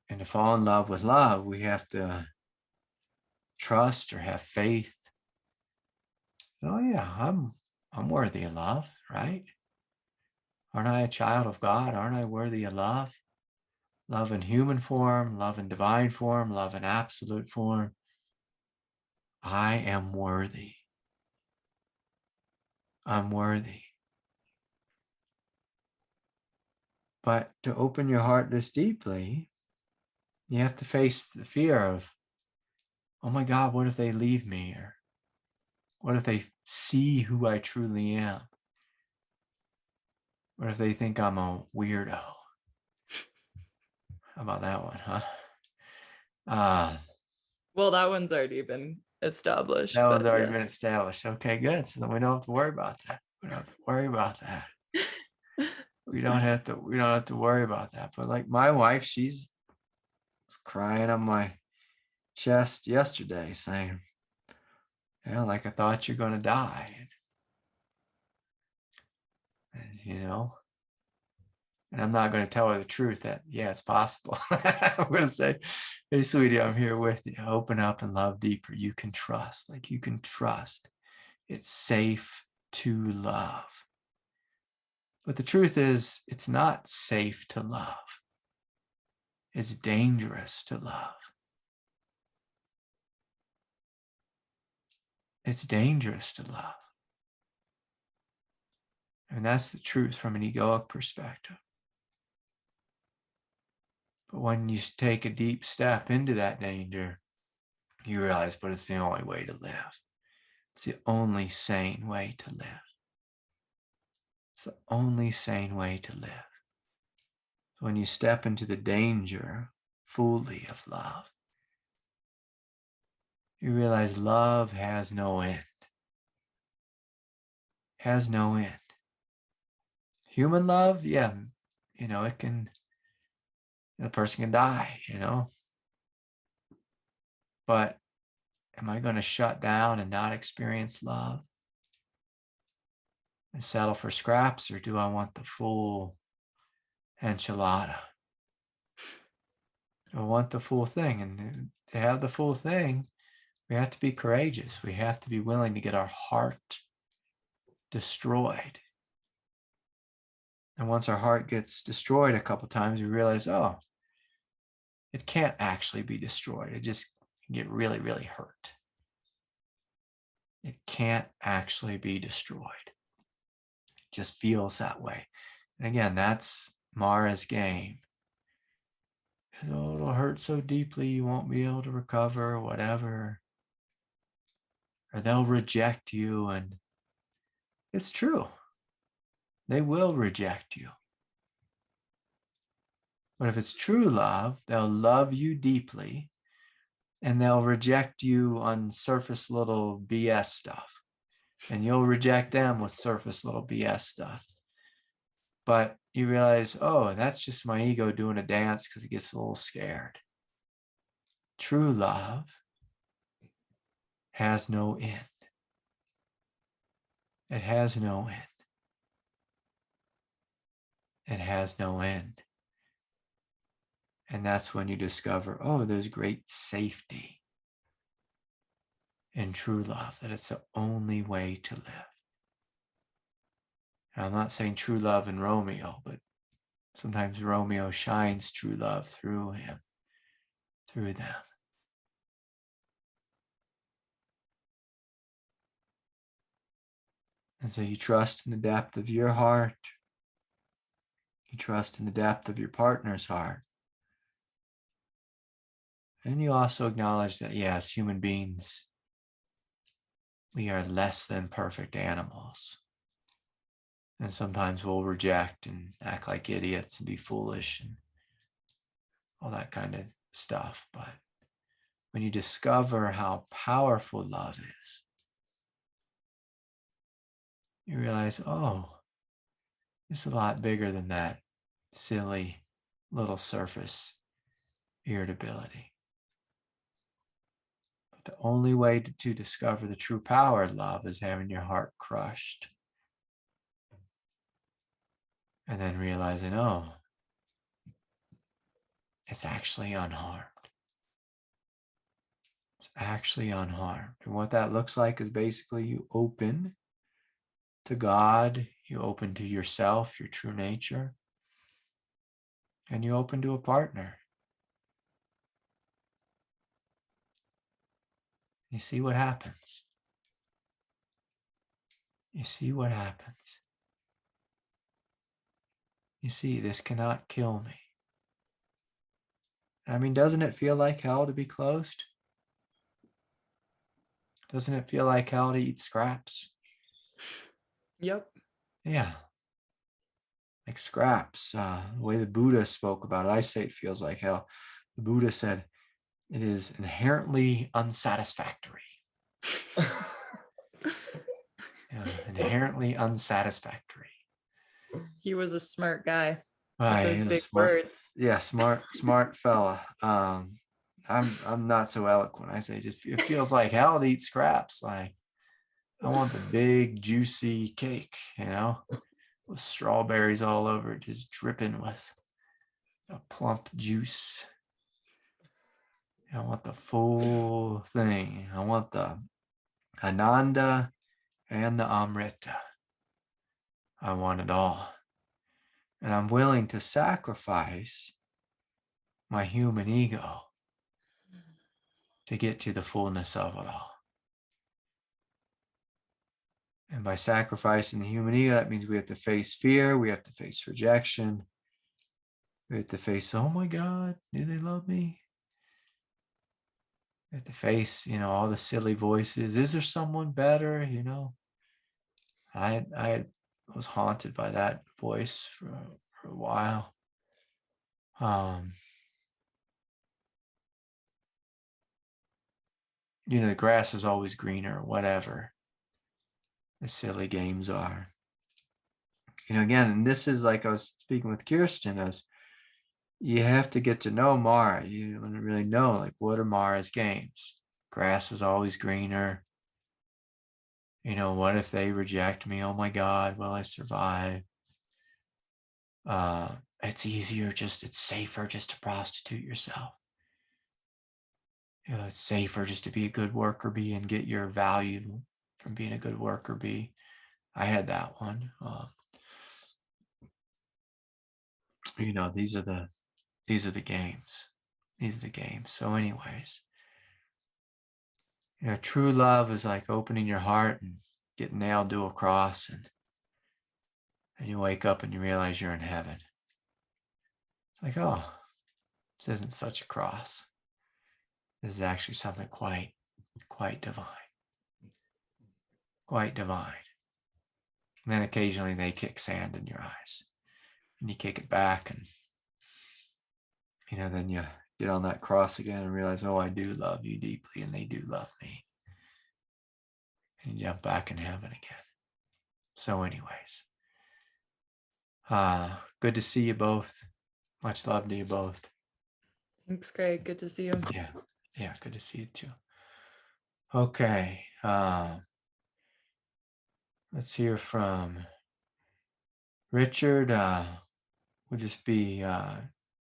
And to fall in love with love, we have to trust or have faith. Oh yeah, I'm worthy of love, right? Aren't I a child of God? Aren't I worthy of love? Love in human form, love in divine form, love in absolute form. I am worthy. I'm worthy. But to open your heart this deeply, you have to face the fear of, oh my God, what if they leave me? Or what if they see who I truly am? What if they think I'm a weirdo? How about that one, huh? Well, that one's already been established. That one's already been established. Okay, good. So then we don't have to worry about that. We don't have to worry about that. We don't have to worry about that. But like my wife, she's crying on my chest yesterday saying, yeah, like I thought you're gonna die. And and I'm not going to tell her the truth that, yeah, it's possible. I'm going to say, hey, sweetie, I'm here with you. Open up and love deeper. You can trust. Like you can trust. It's safe to love. But the truth is, it's not safe to love. It's dangerous to love. It's dangerous to love. And that's the truth from an egoic perspective. But when you take a deep step into that danger, you realize, but it's the only way to live. It's the only sane way to live. It's the only sane way to live. So when you step into the danger fully of love, you realize love has no end. Has no end. Human love, yeah, it can, the person can die, But am I going to shut down and not experience love and settle for scraps, or do I want the full enchilada? Do I want the full thing? And to have the full thing, we have to be courageous. We have to be willing to get our heart destroyed. And once our heart gets destroyed a couple times, we realize, oh, it can't actually be destroyed. It just can get really, really hurt. It can't actually be destroyed. It just feels that way. And again, that's Mara's game. Oh, it'll hurt so deeply you won't be able to recover or whatever. Or they'll reject you. And it's true. They will reject you. But if it's true love, they'll love you deeply and they'll reject you on surface little BS stuff. And you'll reject them with surface little BS stuff. But you realize, oh, that's just my ego doing a dance because it gets a little scared. True love has no end. It has no end. It has no end. And that's when you discover, oh, there's great safety in true love, that it's the only way to live. And I'm not saying true love in Romeo, but sometimes Romeo shines true love through him, through them. And so you trust in the depth of your heart. You trust in the depth of your partner's heart. And you also acknowledge that, yes, human beings, we are less than perfect animals. And sometimes we'll reject and act like idiots and be foolish and all that kind of stuff. But when you discover how powerful love is, you realize, oh, it's a lot bigger than that silly little surface irritability. But the only way to discover the true power of love is having your heart crushed. And then realizing, oh, it's actually unharmed. It's actually unharmed. And what that looks like is basically you open to God, you open to yourself, your true nature, and you open to a partner. You see what happens. You see what happens. You see, this cannot kill me. I mean, doesn't it feel like hell to be closed? Doesn't it feel like hell to eat scraps? Yep. Yeah. Like scraps. The way the Buddha spoke about it, I say it feels like hell. The Buddha said, it is inherently unsatisfactory. Inherently unsatisfactory. He was a smart guy Right, with he those was big smart. words. Yeah, smart fella. I'm not so eloquent. I say just it feels like hell to eat scraps. Like I want the big juicy cake, with strawberries all over it, just dripping with a plump juice. I want the full thing. I want the Ananda and the Amrita. I want it all. And I'm willing to sacrifice my human ego to get to the fullness of it all. And by sacrificing the human ego, that means we have to face fear, we have to face rejection, we have to face, oh my God, do they love me? We have to face, all the silly voices. Is there someone better? I was haunted by that voice for a while. The grass is always greener, whatever the silly games are. Again, and this is like I was speaking with Kirsten, as you have to get to know Mara. You want to really know, like, what are Mara's games? Grass is always greener. What if they reject me? Oh my God, will I survive? It's safer just to prostitute yourself. It's safer just to be a good worker bee and get your value from being a good worker bee. I had that one. These are the games. These are the games. So anyways, true love is like opening your heart and getting nailed to a cross, and you wake up and you realize you're in heaven. It's like, oh, this isn't such a cross. This is actually something quite divine. Quite divine. And then occasionally they kick sand in your eyes, and you kick it back, and then you get on that cross again and realize, oh, I do love you deeply, and they do love me. And you jump back in heaven again. So anyways, good to see you both. Much love to you both. Thanks, Greg. Good to see you. Yeah, good to see you too. Okay, let's hear from Richard. will just be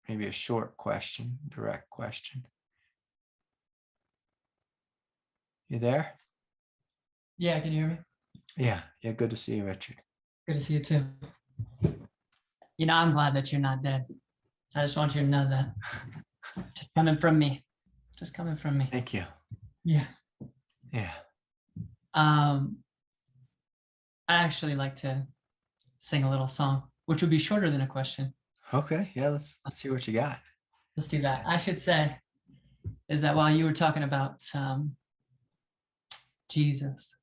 maybe a short question, direct question. You there? Yeah, can you hear me? Yeah, good to see you, Richard. Good to see you too. You know, I'm glad that you're not dead. I just want you to know that. Just coming from me. Just coming from me. Thank you. Yeah. Yeah. I'd actually like to sing a little song, which would be shorter than a question. Okay, yeah, let's see what you got. Let's do that. I should say is that while you were talking about Jesus,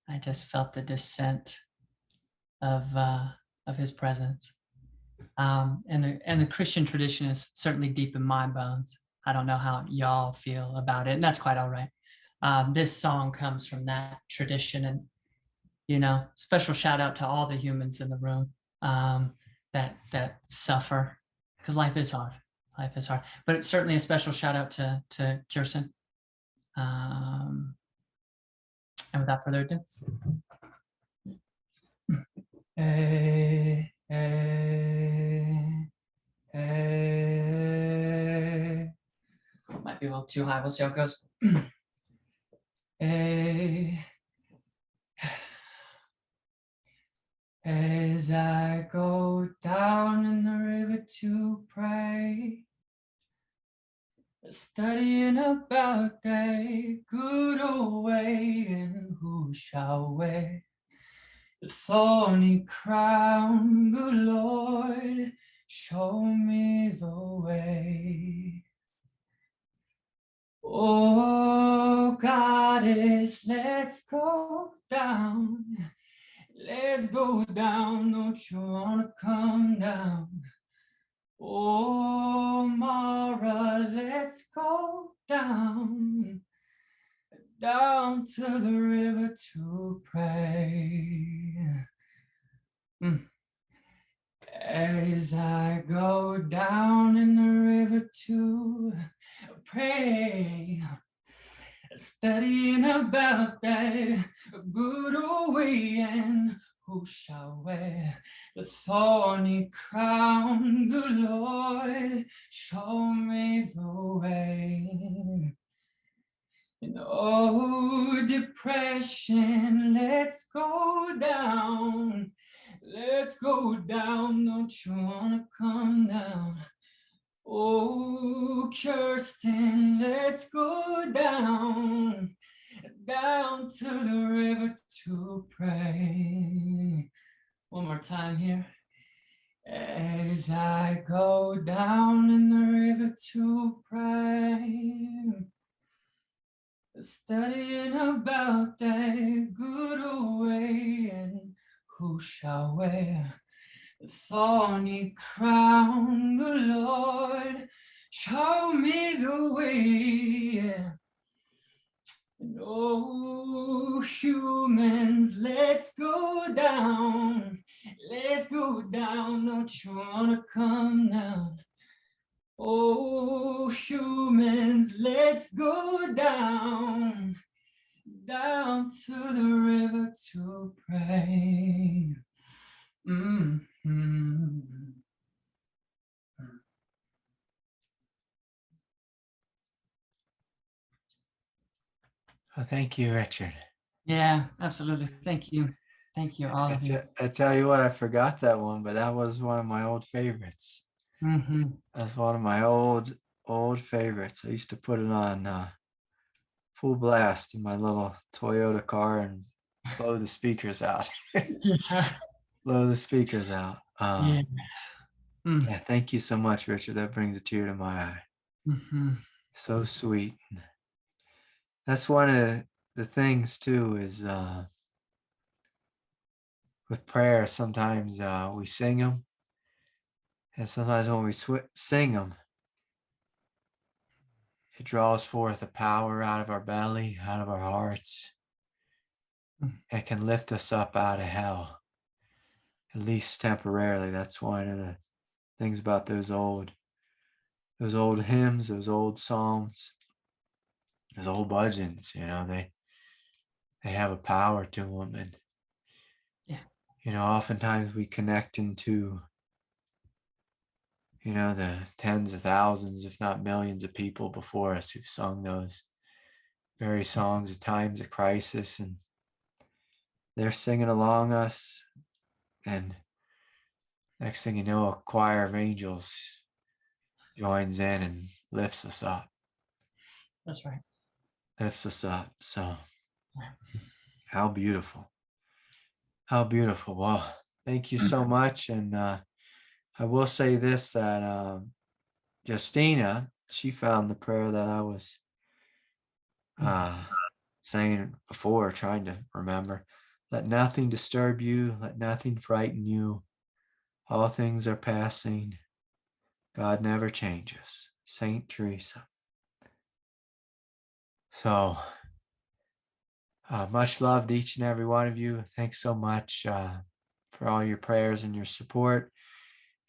I just felt the descent of his presence. And the Christian tradition is certainly deep in my bones. I don't know how y'all feel about it, and that's quite all right. This song comes from that tradition, and special shout out to all the humans in the room that suffer, because life is hard. Life is hard, but it's certainly a special shout out to Kirsten. And without further ado, hey, hey, hey. Might be a little too high. We'll see how it goes. Hey. As I go down in the river to pray, studying about that good old way, and who shall wear the thorny crown? Good Lord, show me the way. Oh, Goddess, let's go down. Let's go down, don't you wanna come down? Oh, Mara, let's go down, down to the river to pray. As I go down in the river to pray, studying about that good old way, and who shall wear the thorny crown? Good Lord, show me the way. And oh, depression, let's go down. Let's go down, don't you wanna come down? Oh, Kirsten, let's go down, down to the river to pray. One more time here. As I go down in the river to pray, studying about that good old way, and who shall wear the thorny crown? The Lord, show me the way. And oh, humans, let's go down. Let's go down, don't you wanna come down? Oh, humans, let's go down, down to the river to pray. Oh, thank you, Richard. Yeah, absolutely. Thank you, all of you. I tell you what, I forgot that one, but that was one of my old favorites. That's one of my old favorites. I used to put it on full blast in my little Toyota car and blow the speakers out. Blow the speakers out. Yeah, thank you so much, Richard. That brings a tear to my eye. So sweet. That's one of the things too, is with prayer, sometimes we sing them, and sometimes when we sing them, it draws forth a power out of our belly, out of our hearts. It can lift us up out of hell, at least temporarily. That's one of the things about those old hymns, those old psalms, those old bhajans. They have a power to them, and oftentimes we connect into you know, the tens of thousands, if not millions of people before us who've sung those very songs at times of crisis, and they're singing along us. And next thing you know, a choir of angels joins in and lifts us up. That's right. Lifts us up. So how beautiful. How beautiful. Well, thank you so much. And I will say this, that Justina, she found the prayer that I was saying before, trying to remember. Let nothing disturb you. Let nothing frighten you. All things are passing. God never changes. Saint Teresa. So much love to each and every one of you. Thanks so much for all your prayers and your support.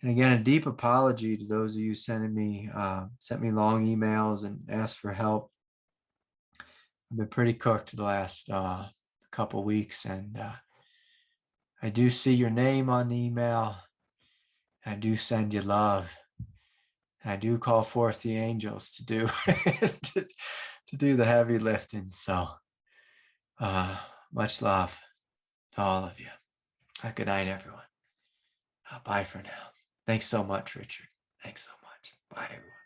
And again, a deep apology to those of you sent me long emails and asked for help. I've been pretty cooked the last couple weeks, and I do see your name on the email. I do send you love. I do call forth the angels to do to do the heavy lifting. So much love to all of you. Good night, everyone. Bye for now. Thanks so much, Richard. Thanks so much. Bye, everyone.